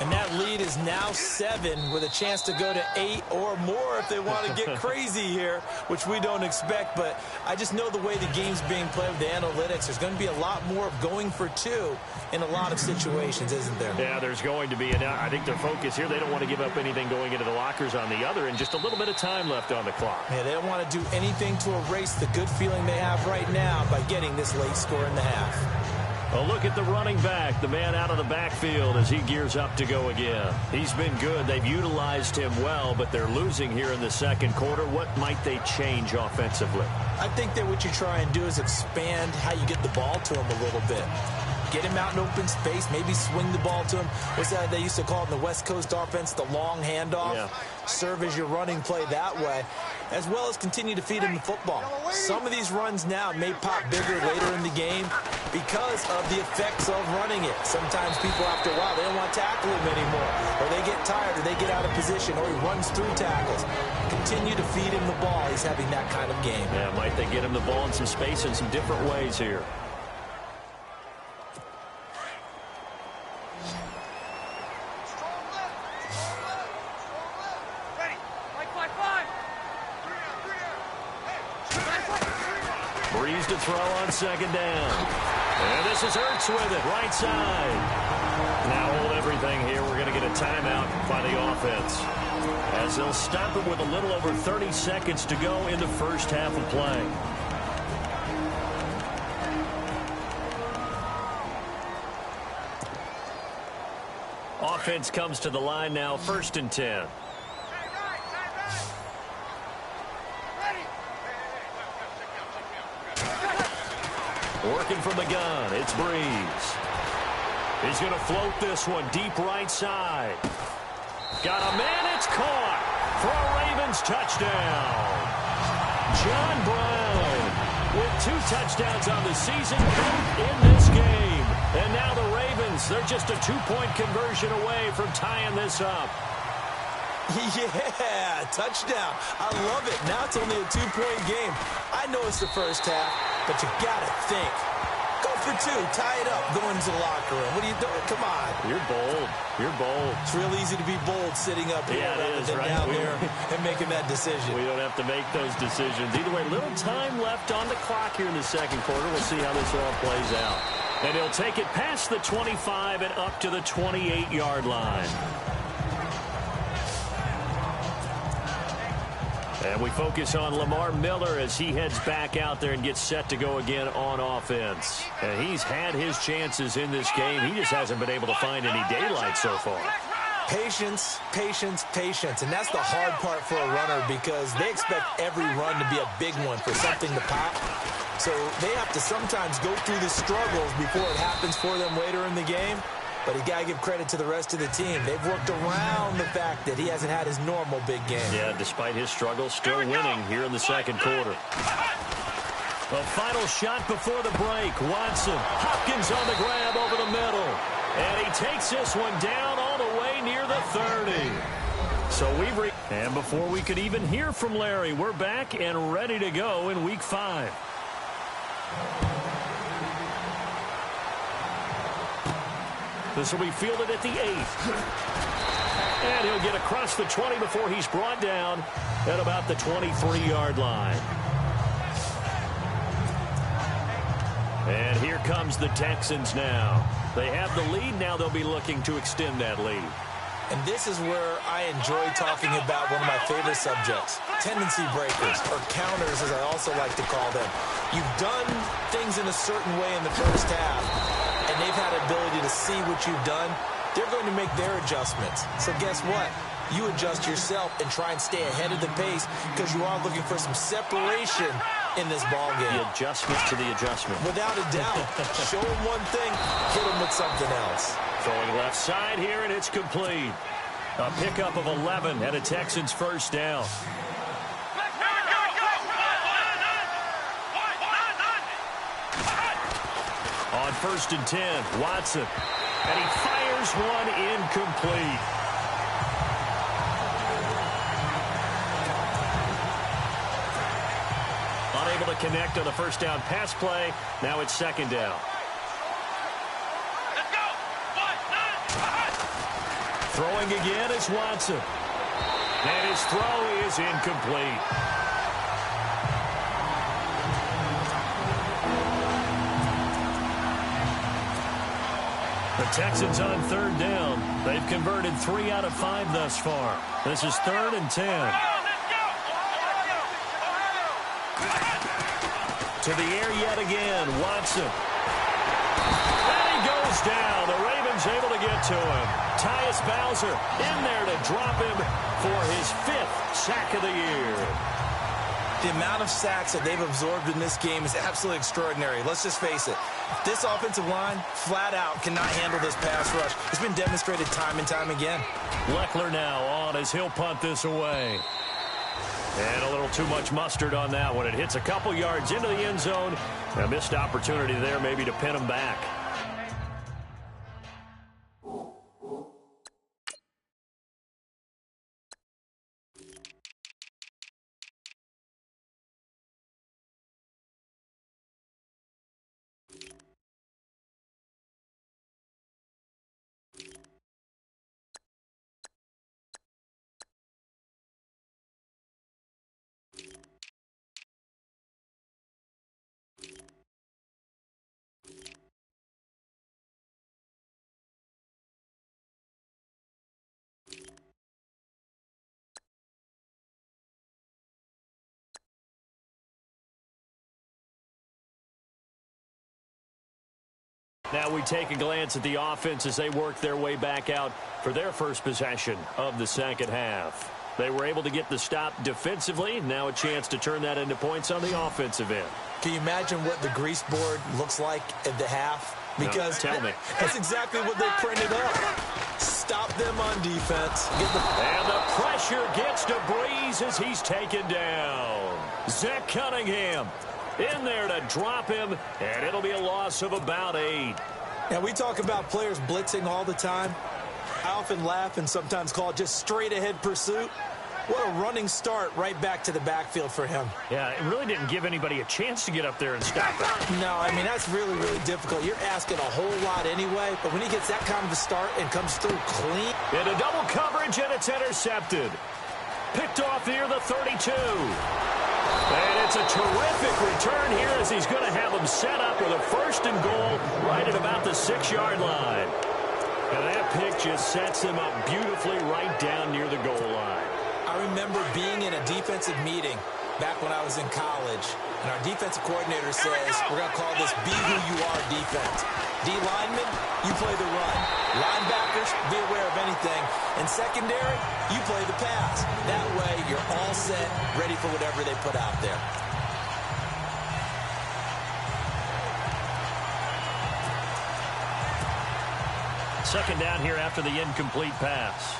And that lead is now 7 with a chance to go to 8 or more if they want to get crazy here, which we don't expect. But I just know the way the game's being played with the analytics, there's going to be a lot more of going for 2 in a lot of situations, isn't there? Yeah, there's going to be. And I think their focus here, they don't want to give up anything going into the lockers on the other, and just a little bit of time left on the clock. Yeah, they don't want to do anything to erase the good feeling they have right now by getting this late score in the half. A look at the running back, the man out of the backfield as he gears up to go again. He's been good. They've utilized him well, but they're losing here in the second quarter. What might they change offensively? I think that what you try and do is expand how you get the ball to him a little bit. Get him out in open space, maybe swing the ball to him. What's that they used to call it in the West Coast offense, the long handoff? Yeah. Serve as your running play that way. as well as continue to feed him the football. Some of these runs now may pop bigger later in the game because of the effects of running it. Sometimes people, after a while, they don't want to tackle him anymore, or they get tired, or they get out of position, or he runs through tackles. Continue to feed him the ball. He's having that kind of game. Yeah, might they get him the ball in some space in some different ways here. Breeze to throw on second down. And this is Ertz with it, right side. Now hold everything here. We're going to get a timeout by the offense, as they'll stop it with a little over 30 seconds to go in the first half of play. Offense comes to the line now, 1st and 10. Working from the gun, it's Breeze. He's going to float this one deep right side. Got a man, it's caught for a Ravens touchdown. John Brown with 2 touchdowns on the season, both in this game. And now the Ravens, they're just a 2-point conversion away from tying this up. Yeah, touchdown. I love it. Now it's only a 2-point game. I know it's the first half, but you got to think. Go for 2. Tie it up. Go into the locker room. What are you doing? Come on. You're bold. You're bold. It's real easy to be bold sitting up here rather than down there and making that decision. We don't have to make those decisions. Either way, little time left on the clock here in the second quarter. We'll see how this all plays out. And he'll take it past the 25 and up to the 28-yard line. And we focus on Lamar Miller as he heads back out there and gets set to go again on offense. And he's had his chances in this game. He just hasn't been able to find any daylight so far. Patience, patience, patience. And that's the hard part for a runner, because they expect every run to be a big one for something to pop. So they have to sometimes go through the struggles before it happens for them later in the game. But you got to give credit to the rest of the team. They've worked around the fact that he hasn't had his normal big game. Yeah, despite his struggles, still winning here in the second quarter. The final shot before the break. Watson. Hopkins on the grab over the middle. And he takes this one down all the way near the 30. So and before we could even hear from Larry, we're back and ready to go in Week 5. This will be fielded at the 8th. And he'll get across the 20 before he's brought down at about the 23-yard line. And here comes the Texans now. They have the lead. Now they'll be looking to extend that lead. And this is where I enjoy talking about one of my favorite subjects, tendency breakers, or counters as I also like to call them. You've done things in a certain way in the first half, and they've had the ability to see what you've done. They're going to make their adjustments. So guess what? You adjust yourself and try and stay ahead of the pace, because you are looking for some separation in this ball game. The adjustment to the adjustment. Without a doubt. Show them one thing, hit them with something else. Throwing left side here, and it's complete. A pickup of 11 and a Texans first down. On 1st and 10, Watson. And he fires one incomplete. Unable to connect on the first down pass play. Now it's 2nd down. Throwing again is Watson. And his throw is incomplete. The Texans on 3rd down. They've converted 3 out of 5 thus far. This is 3rd and 10. To the air yet again, Watson. And he goes down. The Ravens able to get to him. Tyus Bowser in there to drop him for his 5th sack of the year. The amount of sacks that they've absorbed in this game is absolutely extraordinary. Let's just face it. This offensive line, flat out, cannot handle this pass rush. It's been demonstrated time and time again. Leckler now on as he'll punt this away. And a little too much mustard on that one. It hits a couple yards into the end zone. A missed opportunity there maybe to pin him back. Now we take a glance at the offense as they work their way back out for their first possession of the second half. They were able to get the stop defensively. Now a chance to turn that into points on the offensive end. Can you imagine what the grease board looks like at the half? Because no, tell me. That's exactly what they printed up. Stop them on defense. And the pressure gets to Breeze as he's taken down. Zach Cunningham in there to drop him, and it'll be a loss of about 8. Now, we talk about players blitzing all the time. I often laugh and sometimes call it just straight-ahead pursuit. What a running start right back to the backfield for him. Yeah, it really didn't give anybody a chance to get up there and stop it. No, I mean, that's really, really difficult. You're asking a whole lot anyway, but when he gets that kind of a start and comes through clean. Into double coverage, and it's intercepted. Picked off near the 32. And it's a terrific return here as he's going to have him set up with a 1st and goal right at about the 6-yard line. And that pick just sets him up beautifully right down near the goal line. I remember being in a defensive meeting back when I was in college, and our defensive coordinator says, we're going to call this be who you are defense. D linemen, you play the run. Linebackers, be aware of anything. And secondary, you play the pass. That way, you're all set, ready for whatever they put out there. Second down here after the incomplete pass.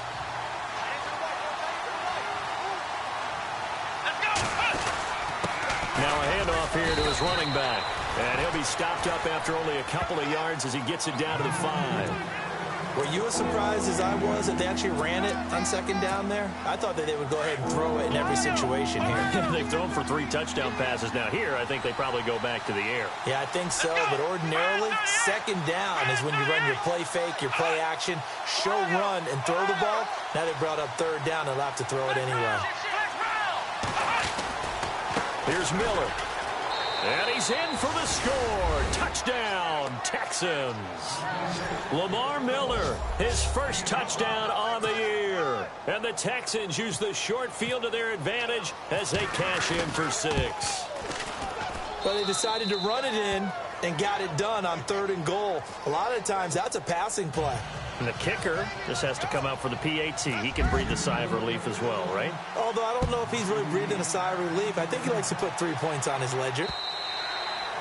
Now a handoff here to his running back. And he'll be stopped up after only a couple of yards as he gets it down to the 5. Were you as surprised as I was that they actually ran it on second down there? I thought that they would go ahead and throw it in every situation here. They've thrown for 3 touchdown passes. Now here, I think they probably go back to the air. Yeah, I think so. But ordinarily, second down is when you run your play fake, your play action, show run, and throw the ball. Now they brought up third down. They'll have to throw it anyway. Here's Miller. And he's in for the score. Touchdown, Texans. Lamar Miller, his first touchdown on the year. And the Texans use the short field to their advantage as they cash in for 6. But they decided to run it in and got it done on 3rd and goal. A lot of times, that's a passing play. And the kicker just has to come out for the PAT. He can breathe a sigh of relief as well, right? Although I don't know if he's really breathing a sigh of relief. I think he likes to put 3 points on his ledger.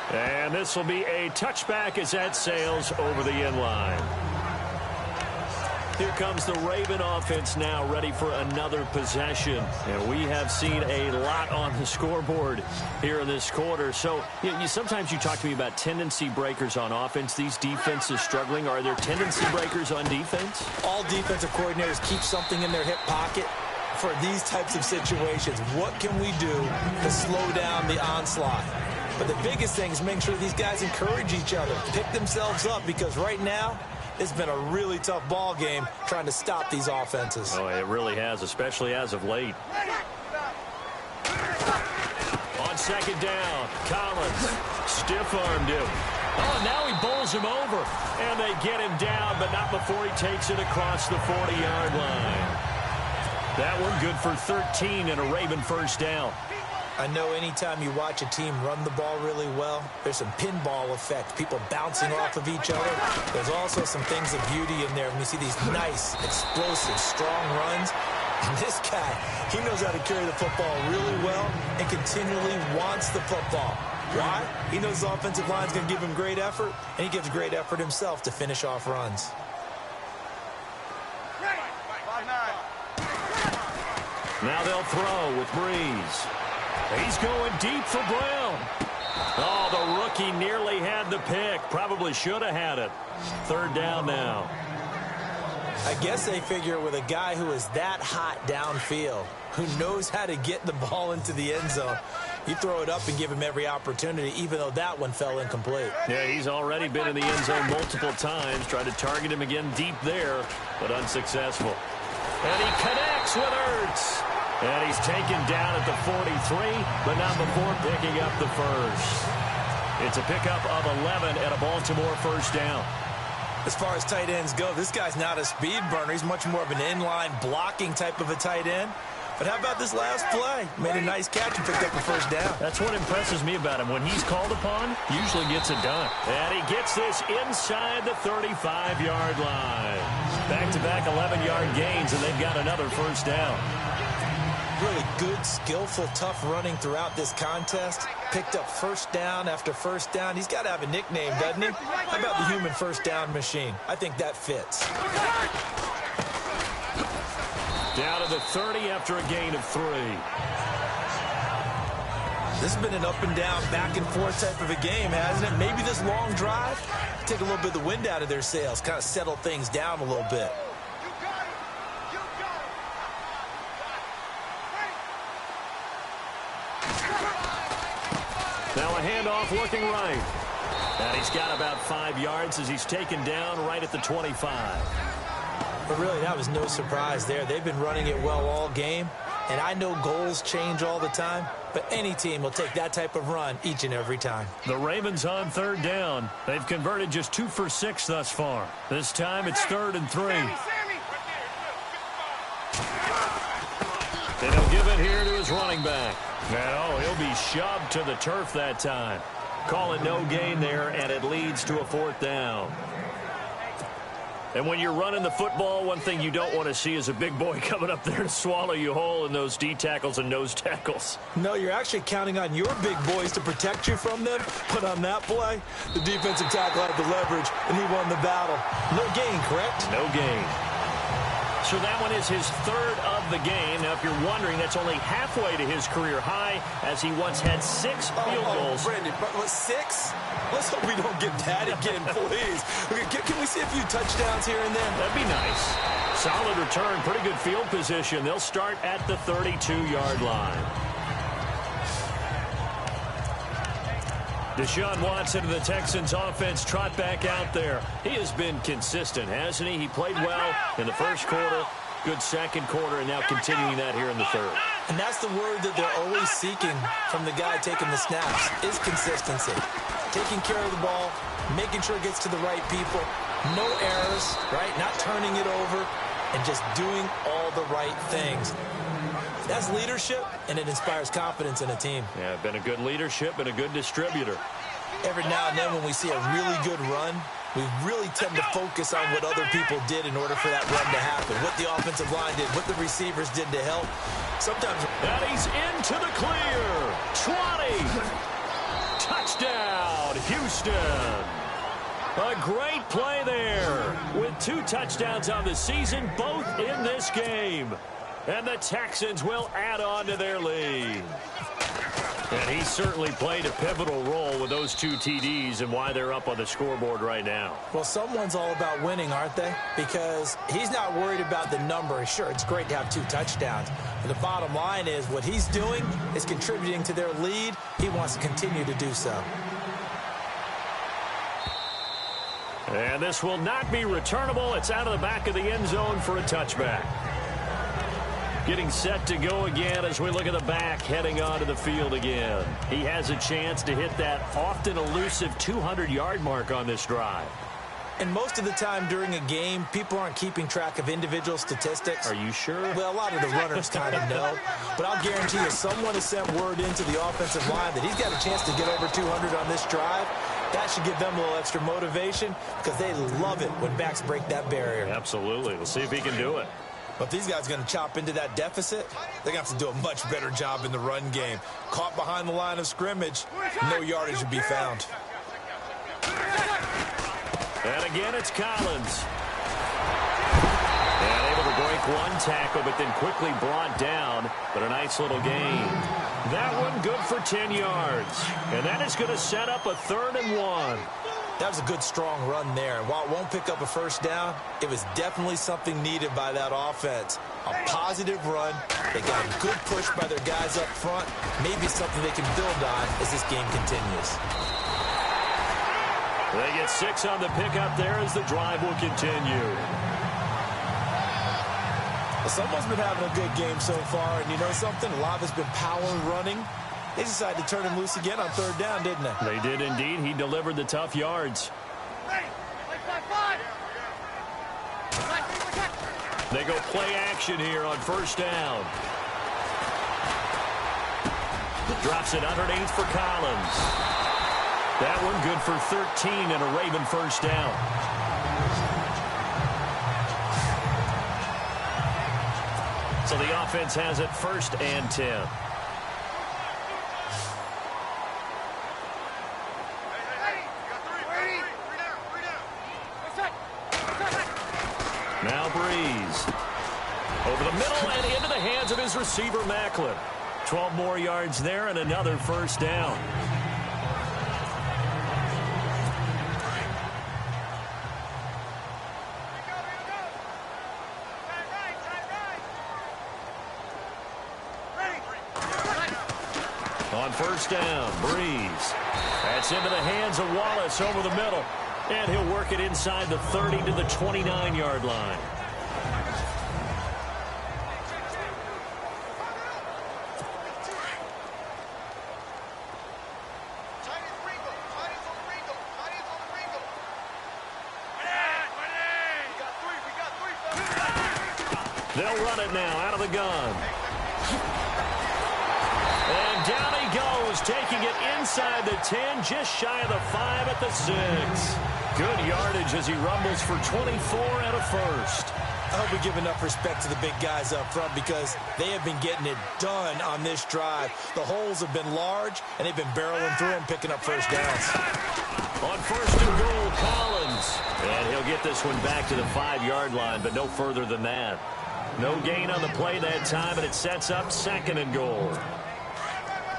And this will be a touchback as that sails over the end line. Here comes the Raven offense now, ready for another possession. And we have seen a lot on the scoreboard here in this quarter. So sometimes you talk to me about tendency breakers on offense. These defenses struggling. Are there tendency breakers on defense? All defensive coordinators keep something in their hip pocket for these types of situations. What can we do to slow down the onslaught? But the biggest thing is making sure these guys encourage each other, pick themselves up, because right now, it's been a really tough ball game trying to stop these offenses. Oh, it really has, especially as of late. On second down, Collins stiff-armed him. Oh, now he bowls him over, and they get him down, but not before he takes it across the 40-yard line. That one good for 13 and a Raven first down. I know anytime you watch a team run the ball really well, there's some pinball effect, people bouncing off of each other. There's also some things of beauty in there when you see these nice, explosive, strong runs. And this guy, he knows how to carry the football really well and continually wants the football. Why? He knows the offensive line's going to give him great effort, and he gives great effort himself to finish off runs. Now they'll throw with Breeze. He's going deep for Brown. Oh, the rookie nearly had the pick. Probably should have had it. 3rd down now. I guess they figure with a guy who is that hot downfield, who knows how to get the ball into the end zone, you throw it up and give him every opportunity, even though that one fell incomplete. Yeah, he's already been in the end zone multiple times. Tried to target him again deep there, but unsuccessful. And he connects with Ertz. And he's taken down at the 43, but not before picking up the first. It's a pickup of 11 and a Baltimore 1st down. As far as tight ends go, this guy's not a speed burner. He's much more of an inline blocking type of a tight end. But how about this last play? Made a nice catch and picked up a 1st down. That's what impresses me about him. When he's called upon, usually gets it done. And he gets this inside the 35-yard line. Back-to-back 11-yard gains, and they've got another 1st down. Really good, skillful, tough running throughout this contest. Picked up 1st down after 1st down. He's got to have a nickname, doesn't he? How about the human 1st down machine? I think that fits. Down to the 30 after a gain of 3. This has been an up and down, back and forth type of a game, hasn't it? Maybe this long drive, take a little bit of the wind out of their sails, kind of settle things down a little bit. Now a handoff looking right. And he's got about 5 yards as he's taken down right at the 25. But really, that was no surprise there. They've been running it well all game. And I know goals change all the time, but any team will take that type of run each and every time. The Ravens on 3rd down. They've converted just 2 for 6 thus far. This time it's 3rd and 3. And he'll give it here to his running back. And, he'll be shoved to the turf that time. Call it no gain there, and it leads to a 4th down. And when you're running the football, one thing you don't want to see is a big boy coming up there to swallow you whole in those D tackles and nose tackles. No, you're actually counting on your big boys to protect you from them. But on that play, the defensive tackle had the leverage, and he won the battle. No gain, correct? No gain. So that one is his 3rd of the game. Now, if you're wondering, that's only halfway to his career high, as he once had 6 field goals. Brandon, but 6? Let's hope we don't get that again, please. Can we see a few touchdowns here and there? That'd be nice. Solid return, pretty good field position. They'll start at the 32-yard line. Deshaun Watson of the Texans offense trot back out there. He has been consistent, hasn't he? He played well in the 1st quarter, good 2nd quarter, and now continuing that here in the 3rd. And that's the word that they're always seeking from the guy taking the snaps, is consistency. Taking care of the ball, making sure it gets to the right people, no errors, right? Not turning it over, and just doing all the right things. That's leadership, and it inspires confidence in a team. Yeah, been a good leadership and a good distributor. Every now and then when we see a really good run, we really tend to focus on what other people did in order for that run to happen, what the offensive line did, what the receivers did to help. Sometimes... And he's into the clear. 20. Touchdown, Houston. A great play there with 2 touchdowns on the season, both in this game. And the Texans will add on to their lead. And he certainly played a pivotal role with those 2 TDs and why they're up on the scoreboard right now. Well, someone's all about winning, aren't they? Because he's not worried about the number. Sure, it's great to have 2 touchdowns. But the bottom line is what he's doing is contributing to their lead. He wants to continue to do so. And this will not be returnable. It's out of the back of the end zone for a touchback. Getting set to go again as we look at the back heading onto the field again. He has a chance to hit that often elusive 200-yard mark on this drive. And most of the time during a game, people aren't keeping track of individual statistics. Are you sure? Well, a lot of the runners kind of know. But I'll guarantee you someone has sent word into the offensive line that he's got a chance to get over 200 on this drive. That should give them a little extra motivation because they love it when backs break that barrier. Absolutely. We'll see if he can do it. But if these guys are going to chop into that deficit, they're going to have to do a much better job in the run game. Caught behind the line of scrimmage, no yardage would be found. And again, it's Collins. And able to break one tackle, but then quickly brought down. But a nice little gain. That one good for 10 yards. And that is going to set up a 3rd and 1. That was a good, strong run there. And while it won't pick up a first down, it was definitely something needed by that offense. A positive run. They got a good push by their guys up front. Maybe something they can build on as this game continues. They get 6 on the pickup there as the drive will continue. Well, someone's been having a good game so far, and you know something? A lot has been power running. They decided to turn him loose again on 3rd down, didn't they? They did indeed. He delivered the tough yards. They go play action here on 1st down. Drops it underneath for Collins. That one good for 13 and a Raven 1st down. So the offense has it 1st and 10. Now Breeze. Over the middle and into the hands of his receiver, Macklin. 12 more yards there and another 1st down. On 1st down, Breeze. That's into the hands of Wallace over the middle. And he'll work it inside the 30 to the 29-yard line. They'll run it now out of the gun. And down he goes, taking it inside the 10, just shy of the 5 at the 6. Good yardage as he rumbles for 24 and a 1st. I hope we give enough respect to the big guys up front because they have been getting it done on this drive. The holes have been large, and they've been barreling through them, picking up 1st downs. On 1st and goal, Collins. And he'll get this one back to the 5-yard line, but no further than that. No gain on the play that time, and it sets up 2nd and goal.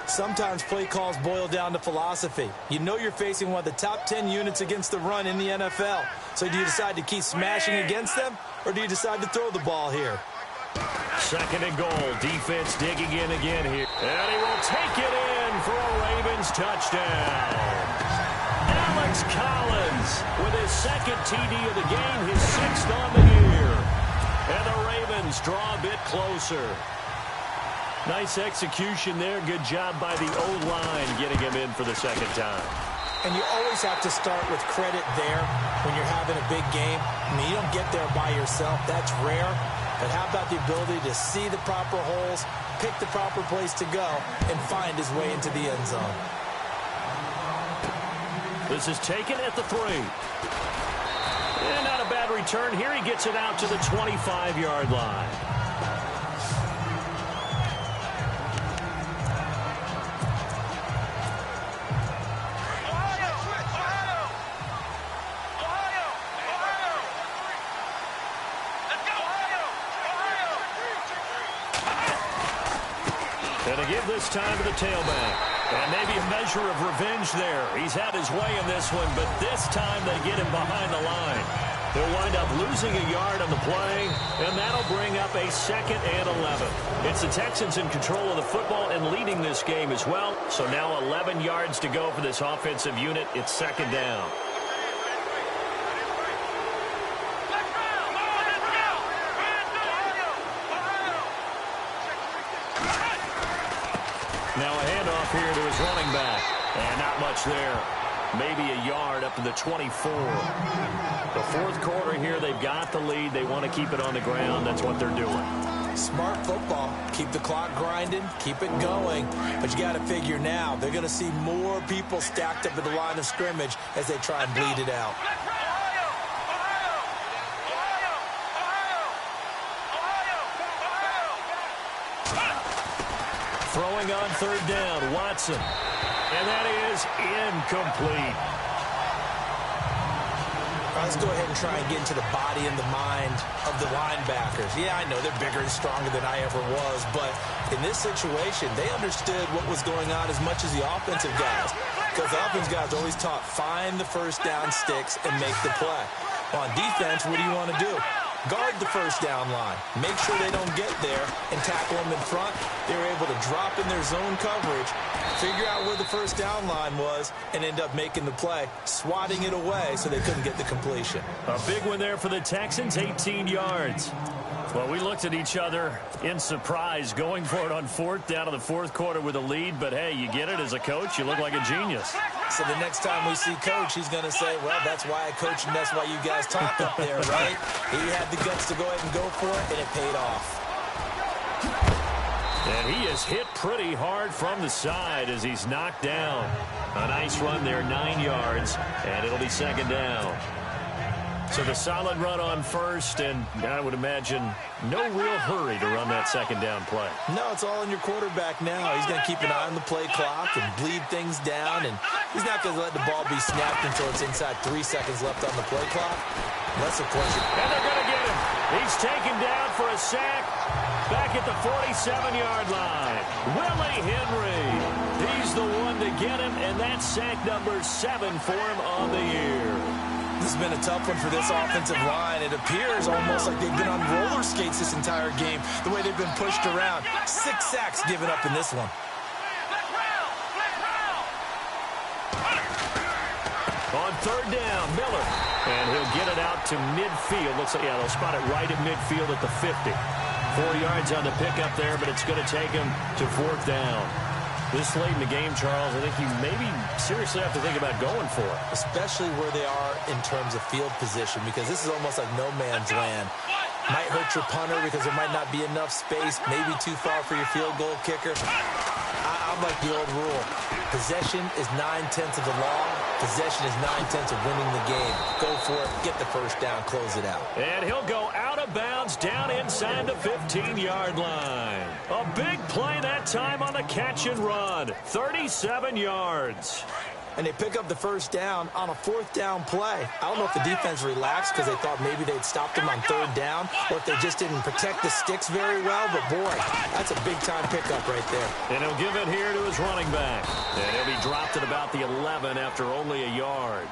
Sometimes play calls boil down to philosophy. You know you're facing one of the top 10 units against the run in the NFL. So do you decide to keep smashing against them, or do you decide to throw the ball here? 2nd and goal. Defense digging in again here. And he will take it in for a Ravens touchdown. Alex Collins with his 2nd TD of the game, his 6th on the year. And the Ravens draw a bit closer. Nice execution there. Good job by the O-line getting him in for the 2nd time. And you always have to start with credit there when you're having a big game. I mean, you don't get there by yourself. That's rare. But how about the ability to see the proper holes, pick the proper place to go, and find his way into the end zone? This is taken at the 3. And not a bad return here. He gets it out to the 25-yard line. And to give this time to the tailback. And maybe a measure of revenge there. He's had his way in this one, but this time they get him behind the line. They'll wind up losing a yard on the play, and that'll bring up a 2nd and 11. It's the Texans in control of the football and leading this game as well. So now 11 yards to go for this offensive unit. It's 2nd down. Now a handoff here to his running back. And not much there. Maybe a yard up to the 24. The 4th quarter here, they've got the lead. They want to keep it on the ground. That's what they're doing. Smart football. Keep the clock grinding. Keep it going. But you got to figure now, they're going to see more people stacked up at the line of scrimmage as they try and bleed it out. Throwing on 3rd down, Watson. And that is incomplete. let's go ahead and try and get into the body and the mind of the linebackers. Yeah, I know they're bigger and stronger than I ever was, but in this situation, they understood what was going on as much as the offensive guys. Because the offensive guys always taught, find the first down sticks and make the play. On defense, what do you want to do? Guard the first down line. Make sure they don't get there and tackle them in front. They were able to drop in their zone coverage, figure out where the first down line was, and end up making the play, swatting it away so they couldn't get the completion. A big one there for the Texans, 18 yards. Well, we looked at each other in surprise going for it on fourth down in the fourth quarter with a lead, but hey, you get it as a coach, you look like a genius. So the next time we see Coach, he's going to say, well, that's why I coach and that's why you guys talk up there, right? He had the guts to go ahead and go for it, and it paid off. And he is hit pretty hard from the side as he's knocked down. A nice run there, 9 yards, and it'll be second down. So the solid run on first, and I would imagine no real hurry to run that second down play. No, it's all in your quarterback now. He's going to keep an eye on the play clock and bleed things down, and he's not going to let the ball be snapped until it's inside 3 seconds left on the play clock. Unless, of course, and they're going to get him. He's taken down for a sack back at the 47-yard line. Willie Henry. He's the one to get him, and that's sack number 7 for him on the year. This has been a tough one for this offensive line. It appears almost like they've been on roller skates this entire game, the way they've been pushed around. 6 sacks given up in this one. On third down, Miller. And he'll get it out to midfield. Looks like, yeah, they'll spot it right at midfield at the 50. 4 yards on the pickup there, but it's going to take him to fourth down. This late in the game, Charles, I think you maybe seriously have to think about going for it. Especially where they are in terms of field position, because this is almost like no man's land. Might hurt your punter because there might not be enough space, maybe too far for your field goal kicker. I'm like the old rule. Possession is 9/10 of the law. Possession is 9/10 of winning the game. Go for it, get the first down, close it out. And he'll go out of bounds down inside the 15-yard line. A big play that time on the catch and run. 37 yards. And they pick up the first down on a fourth down play. I don't know if the defense relaxed because they thought maybe they'd stopped them on third down, or if they just didn't protect the sticks very well. But, boy, that's a big-time pickup right there. And he'll give it here to his running back. And he'll be dropped at about the 11 after only a yard.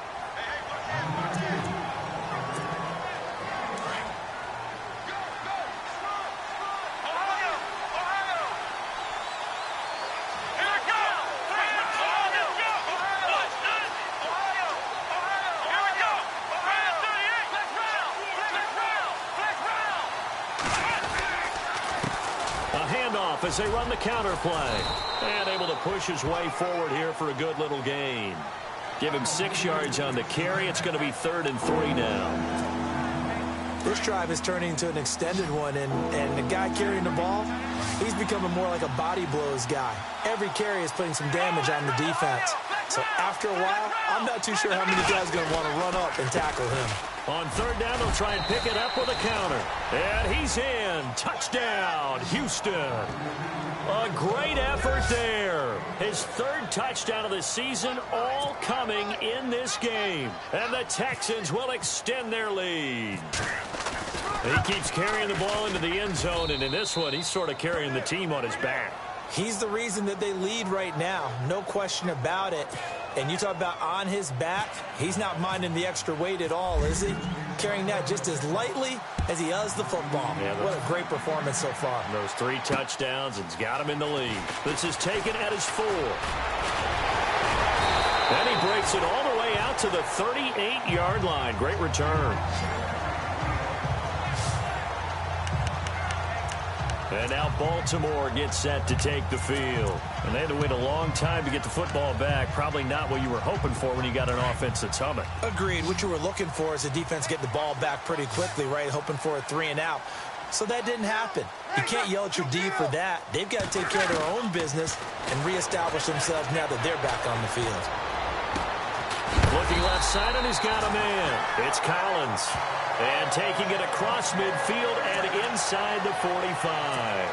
As they run the counter play. And able to push his way forward here for a good little gain. Give him 6 yards on the carry. It's going to be 3rd and 3 now. This drive is turning into an extended one, and the guy carrying the ball, he's becoming more like a body blows guy. Every carry is putting some damage on the defense. So after a while, I'm not too sure how many guys are going to want to run up and tackle him. On third down, they'll try and pick it up with a counter. And he's in. Touchdown, Houston. A great effort there. His 3rd touchdown of the season, all coming in this game. And the Texans will extend their lead. He keeps carrying the ball into the end zone, and in this one, he's sort of carrying the team on his back. He's the reason that they lead right now. No question about it. And you talk about on his back, he's not minding the extra weight at all, is he? Carrying that just as lightly as he does the football. Yeah, what a great performance so far. Those 3 touchdowns, it's got him in the lead. This is taken at his 4. And he breaks it all the way out to the 38-yard line. Great return. And now Baltimore gets set to take the field. And they had to wait a long time to get the football back. Probably not what you were hoping for when you got an offense that's humming. Agreed. What you were looking for is the defense get the ball back pretty quickly, right? Hoping for a 3 and out. So that didn't happen. You can't yell at your D for that. They've got to take care of their own business and reestablish themselves now that they're back on the field. Looking left side, and he's got a man. It's Collins. And taking it across midfield and inside the 45.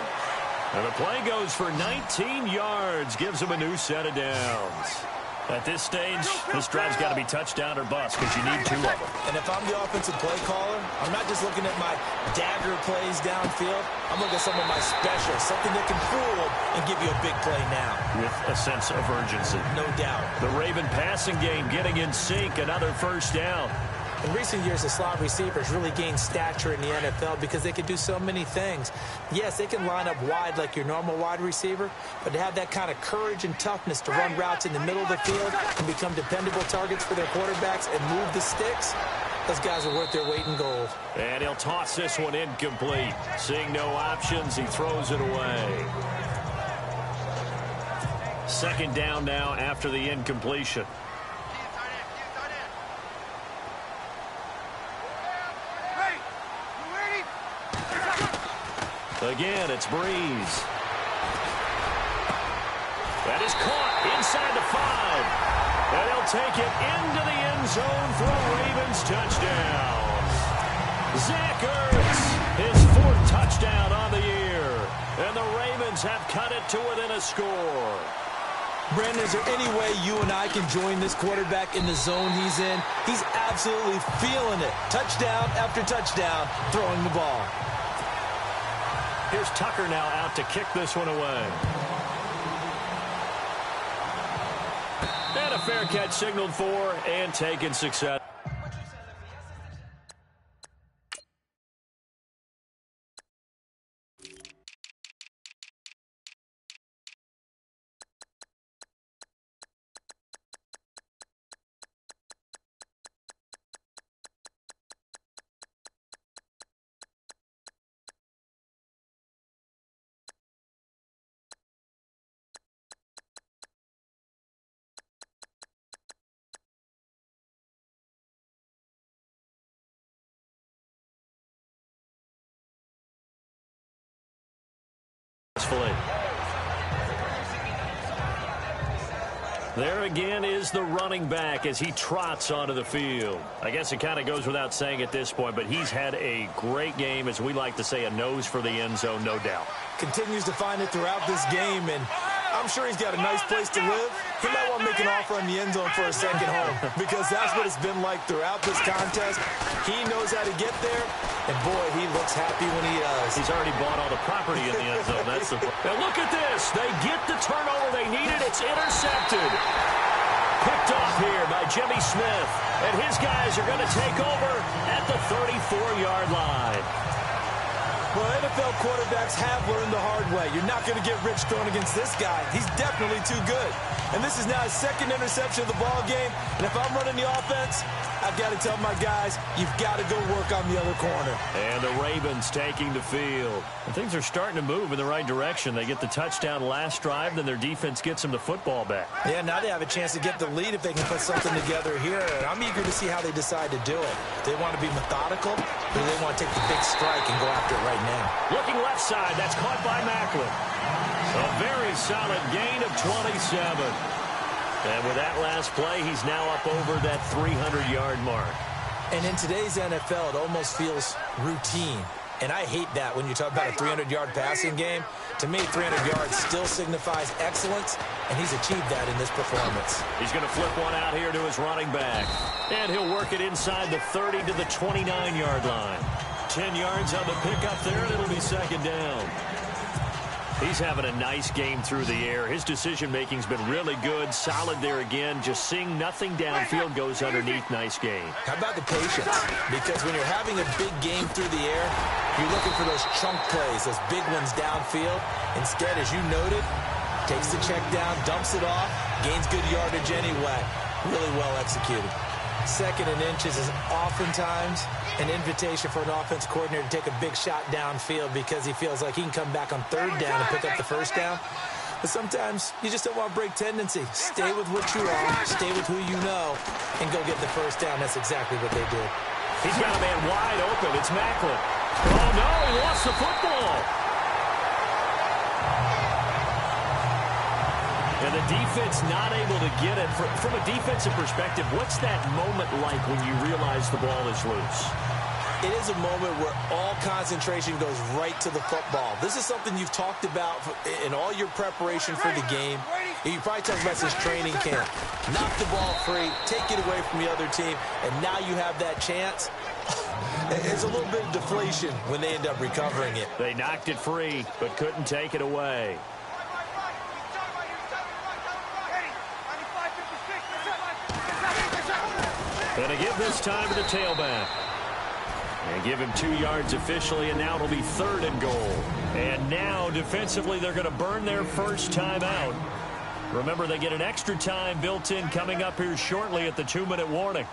And the play goes for 19 yards. Gives him a new set of downs. At this stage, this drive's got to be touchdown or bust because you need 2 of them. And if I'm the offensive play caller, I'm not just looking at my dagger plays downfield. I'm looking at some of my specials, something that can fool them and give you a big play now. With a sense of urgency. No doubt. The Raven passing game getting in sync, another first down. In recent years, the slot receivers really gained stature in the NFL because they can do so many things. Yes, they can line up wide like your normal wide receiver, but to have that kind of courage and toughness to run routes in the middle of the field and become dependable targets for their quarterbacks and move the sticks, those guys are worth their weight in gold. And he'll toss this one incomplete. Seeing no options, he throws it away. Second down now after the incompletion. Again, it's Breeze. That is caught inside the 5. And he'll take it into the end zone for a Ravens touchdown. Zach Ertz, his 4th touchdown on the year. And the Ravens have cut it to within a score. Brandon, is there any way you and I can join this quarterback in the zone he's in? He's absolutely feeling it. Touchdown after touchdown, throwing the ball. Here's Tucker now out to kick this one away. And a fair catch signaled for and taken success. There again is the running back as he trots onto the field. I guess it kind of goes without saying at this point, but he's had a great game, as we like to say, a nose for the end zone, no doubt. Continues to find it throughout this game, and I'm sure he's got a nice place to live. He might want to make an offer on the end zone for a second home because that's what it's been like throughout this contest. He knows how to get there, and boy, he looks happy when he does. He's already bought all the property in the end zone. That's the. Now look at this. They get the turnover they needed. It's intercepted. Picked off here by Jimmy Smith, and his guys are going to take over at the 34-yard line. Well, NFL quarterbacks have learned the hard way. You're not going to get rich throwing against this guy. He's definitely too good. And this is now his 2nd interception of the ball game. And if I'm running the offense, I've got to tell my guys, you've got to go work on the other corner. And the Ravens taking the field. And things are starting to move in the right direction. They get the touchdown last drive, then their defense gets them the football back. Yeah, now they have a chance to get the lead if they can put something together here. And I'm eager to see how they decide to do it. They want to be methodical, or they want to take the big strike and go after it right now. Looking left side, that's caught by Macklin. A very solid gain of 27. And with that last play, he's now up over that 300-yard mark. And in today's NFL, it almost feels routine. And I hate that when you talk about a 300-yard passing game. To me, 300 yards still signifies excellence, and he's achieved that in this performance. He's going to flip one out here to his running back. And he'll work it inside the 30 to the 29-yard line. 10 yards on the pickup there, and it'll be second down. He's having a nice game through the air. His decision-making's been really good. Solid there again. Just seeing nothing downfield goes underneath. Nice game. How about the patience? Because when you're having a big game through the air, you're looking for those chunk plays, those big ones downfield. Instead, as you noted, takes the check down, dumps it off, gains good yardage anyway. Really well executed. 2nd and inches is oftentimes an invitation for an offense coordinator to take a big shot downfield because he feels like he can come back on 3rd down and pick up the 1st down. But sometimes you just don't want to break tendency. Stay with what you are, stay with who you know, and go get the 1st down. That's exactly what they did. He's got a man wide open. It's Macklin. Oh, no, he lost the football. And the defense not able to get it. From a defensive perspective, what's that moment like when you realize the ball is loose? It is a moment where all concentration goes right to the football. This is something you've talked about in all your preparation for the game. You probably talked about since training camp. Knock the ball free, take it away from the other team, and now you have that chance. It's a little bit of deflation when they end up recovering it. They knocked it free, but couldn't take it away. Gonna give this time to the tailback. And give him 2 yards officially, and now it'll be 3rd and goal. And now, defensively, they're going to burn their first time out. Remember, they get an extra time built in coming up here shortly at the 2-minute warning.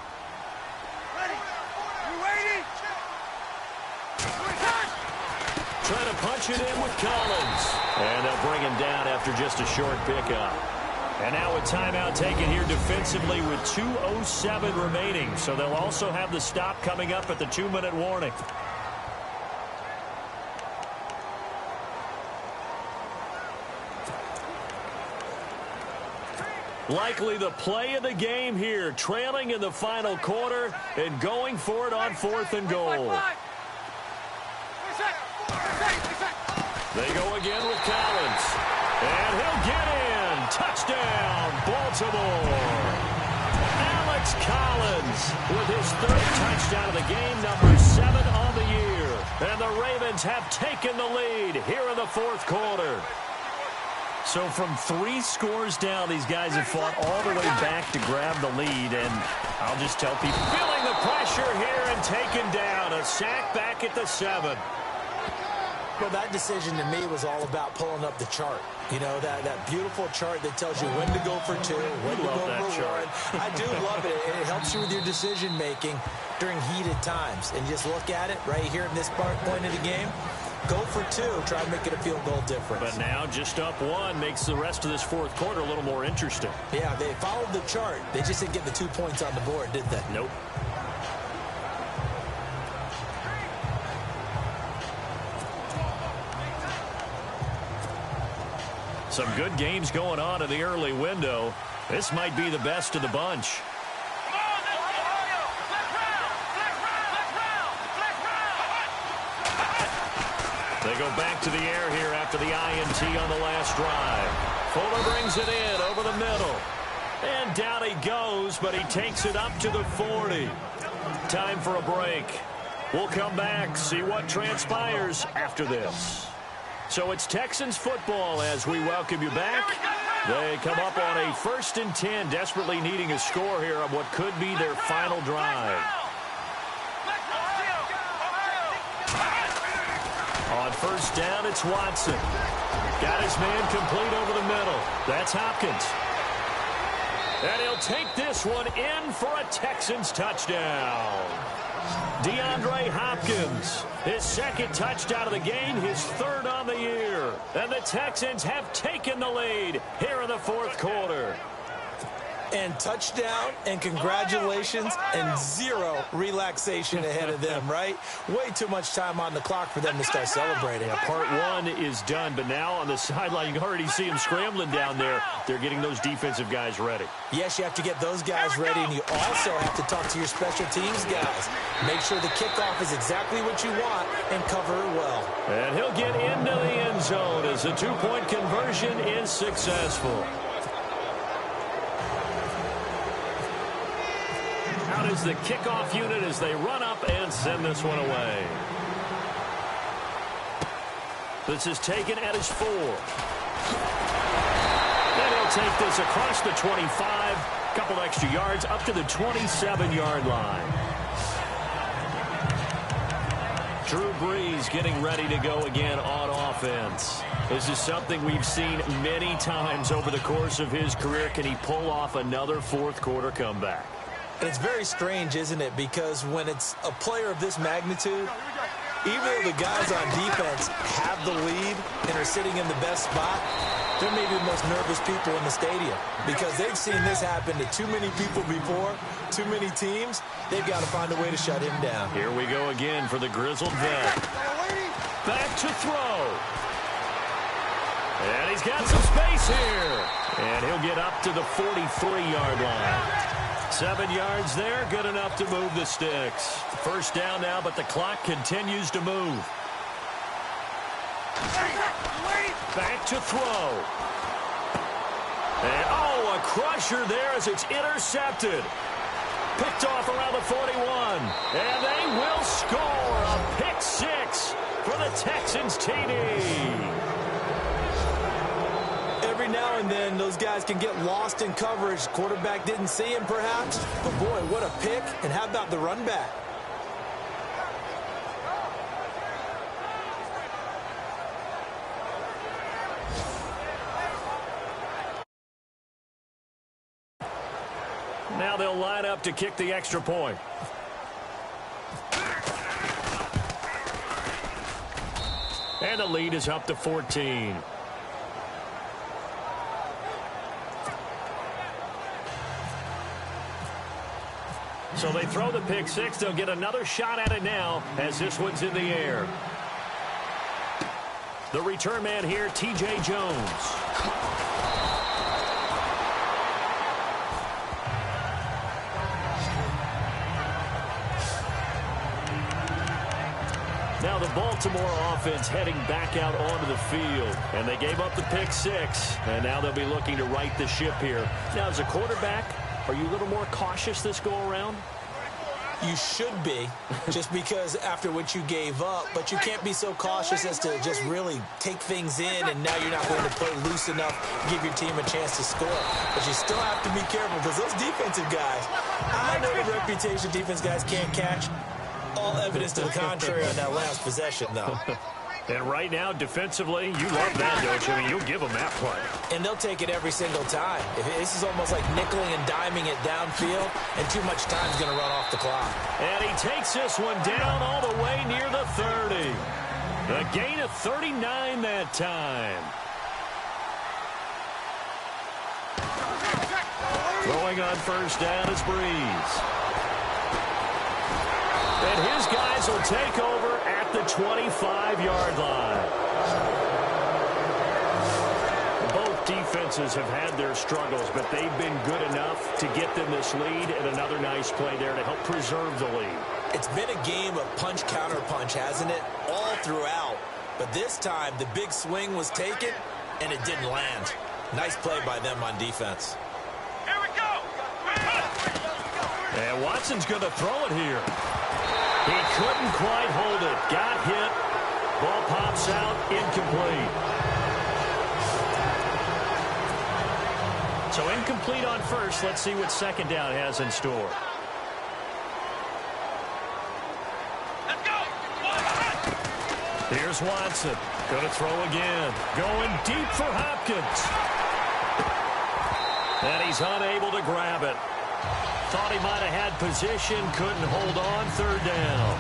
Trying to punch it in with Collins. And they'll bring him down after just a short pickup. And now a timeout taken here defensively with 2:07 remaining. So they'll also have the stop coming up at the 2-minute warning. Likely the play of the game here, trailing in the final quarter and going for it on 4th and goal. They go again with Collins. And he'll get in. Touchdown, Baltimore. Alex Collins with his 3rd touchdown of the game, number 7 on the year. And the Ravens have taken the lead here in the 4th quarter. So from 3 scores down, these guys have fought all the way back to grab the lead. And I'll just tell people, feeling the pressure here and taken down. A sack back at the 7. Well, that decision to me was all about pulling up the chart. You know, that beautiful chart that tells you when to go for 2, when to go for 1. I do love it. It helps you with your decision-making during heated times. And just look at it right here in this point of the game. Go for 2. Try to make it a field goal difference. But now just up 1 makes the rest of this 4th quarter a little more interesting. Yeah, they followed the chart. They just didn't get the 2 points on the board, did they? Nope. Some good games going on in the early window. This might be the best of the bunch. They go back to the air here after the INT on the last drive. Fuller brings it in over the middle. And down he goes, but he takes it up to the 40. Time for a break. We'll come back, see what transpires after this. So it's Texans football as we welcome you back. They come up on a 1st and 10, desperately needing a score here on what could be their final drive. On 1st down, it's Watson. Got his man complete over the middle. That's Hopkins. And he'll take this one in for a Texans touchdown. DeAndre Hopkins, his 2nd touchdown of the game, his 3rd on the year. And the Texans have taken the lead here in the 4th quarter. And touchdown, and congratulations, and 0 relaxation ahead of them, right? Way too much time on the clock for them to start celebrating. Yeah, part 1 is done, but now on the sideline, you can already see them scrambling down there. They're getting those defensive guys ready. Yes, you have to get those guys ready, and you also have to talk to your special teams guys. Make sure the kickoff is exactly what you want and cover it well. And he'll get into the end zone as the 2-point conversion is successful. Out is the kickoff unit as they run up and send this one away. This is taken at his 4. Then he'll take this across the 25. Couple extra yards up to the 27-yard line. Drew Brees getting ready to go again on offense. This is something we've seen many times over the course of his career. Can he pull off another 4th quarter comeback? And it's very strange, isn't it? Because when it's a player of this magnitude, even though the guys on defense have the lead and are sitting in the best spot, they're maybe the most nervous people in the stadium because they've seen this happen to too many people before, too many teams. They've got to find a way to shut him down. Here we go again for the grizzled vet. Back to throw. And he's got some space here. And he'll get up to the 43-yard line. 7 yards there, good enough to move the sticks. First down now, but the clock continues to move. Back to throw. And, oh, a crusher there as it's intercepted. Picked off around the 41. And they will score a pick six for the Texans TD. Every now and then, those guys can get lost in coverage. Quarterback didn't see him, perhaps. But, boy, what a pick. And how about the run back? Now they'll line up to kick the extra point. And the lead is up to 14. So they throw the pick six. They'll get another shot at it now as this one's in the air. The return man here, T.J. Jones. Now the Baltimore offense heading back out onto the field. And they gave up the pick six. And now they'll be looking to right the ship here. Now, as a quarterback, are you a little more cautious this go-around? You should be, just because after what you gave up. But you can't be so cautious as to just really take things in, and now you're not going to play loose enough to give your team a chance to score. But you still have to be careful, because those defensive guys, I know the reputation defense guys can't catch. All evidence to the contrary on that last possession, though. And right now, defensively, you love that, don't you? I mean, you'll give them that play. And they'll take it every single time. This is almost like nickeling and diming it downfield, and too much time's going to run off the clock. And he takes this one down all the way near the 30. A gain of 39 that time. Throwing on first down is Breeze. And his guys will take over at the 25-yard line. Both defenses have had their struggles, but they've been good enough to get them this lead, and another nice play there to help preserve the lead. It's been a game of punch-counter-punch, hasn't it? All throughout. But this time, the big swing was taken, and it didn't land. Nice play by them on defense. Here we go. And Watson's going to throw it here. He couldn't quite hold it. Got hit. Ball pops out. Incomplete. So incomplete on first. Let's see what second down has in store. Let's go. Here's Watson. Going to throw again. Going deep for Hopkins. And he's unable to grab it. Thought he might have had position, couldn't hold on, third down.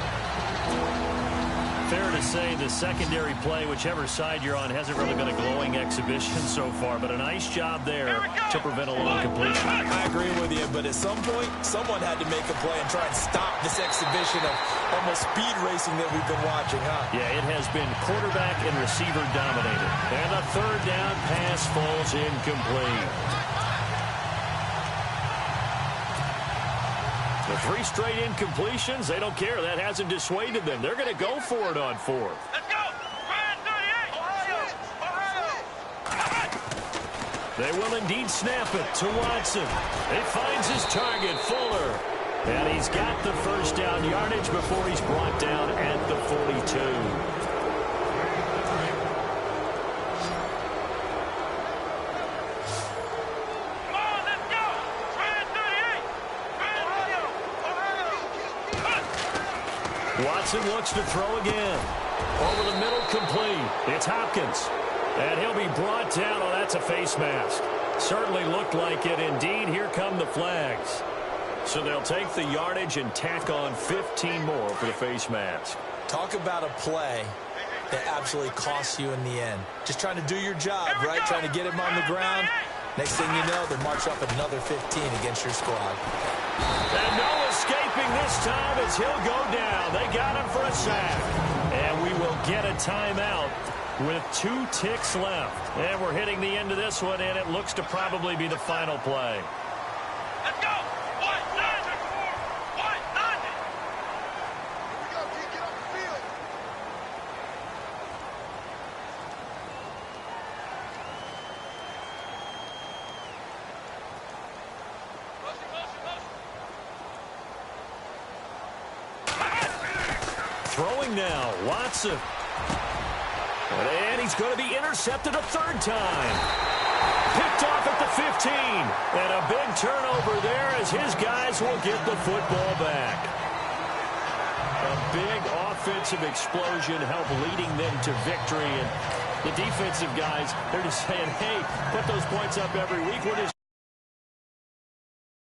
Fair to say the secondary play, whichever side you're on, hasn't really been a glowing exhibition so far, but a nice job there to prevent a little incompletion. I agree with you, but at some point, someone had to make a play and try and stop this exhibition of almost speed racing that we've been watching, huh? Yeah, it has been quarterback and receiver dominated. And a third down pass falls incomplete. The 3 straight incompletions, they don't care. That hasn't dissuaded them. They're going to go for it on fourth. Let's go. They will indeed snap it to Watson. He finds his target, Fuller. And he's got the first down yardage before he's brought down at the 42. Watson looks to throw again. Over the middle, complete. It's Hopkins. And he'll be brought down. Oh, that's a face mask. Certainly looked like it. Indeed, here come the flags. So they'll take the yardage and tack on 15 more for the face mask. Talk about a play that absolutely costs you in the end. Just trying to do your job, right? Trying to get him on the ground. Next thing you know, they march up another 15 against your squad. And no escaping this time as he'll go down. They got him for a sack. And we will get a timeout with 2 ticks left. And we're hitting the end of this one, and it looks to probably be the final play. Let's go. 1, Throwing now, Watson. And he's going to be intercepted a third time. Picked off at the 15. And a big turnover there as his guys will get the football back. A big offensive explosion helped leading them to victory. And the defensive guys, they're just saying, hey, put those points up every week. We're just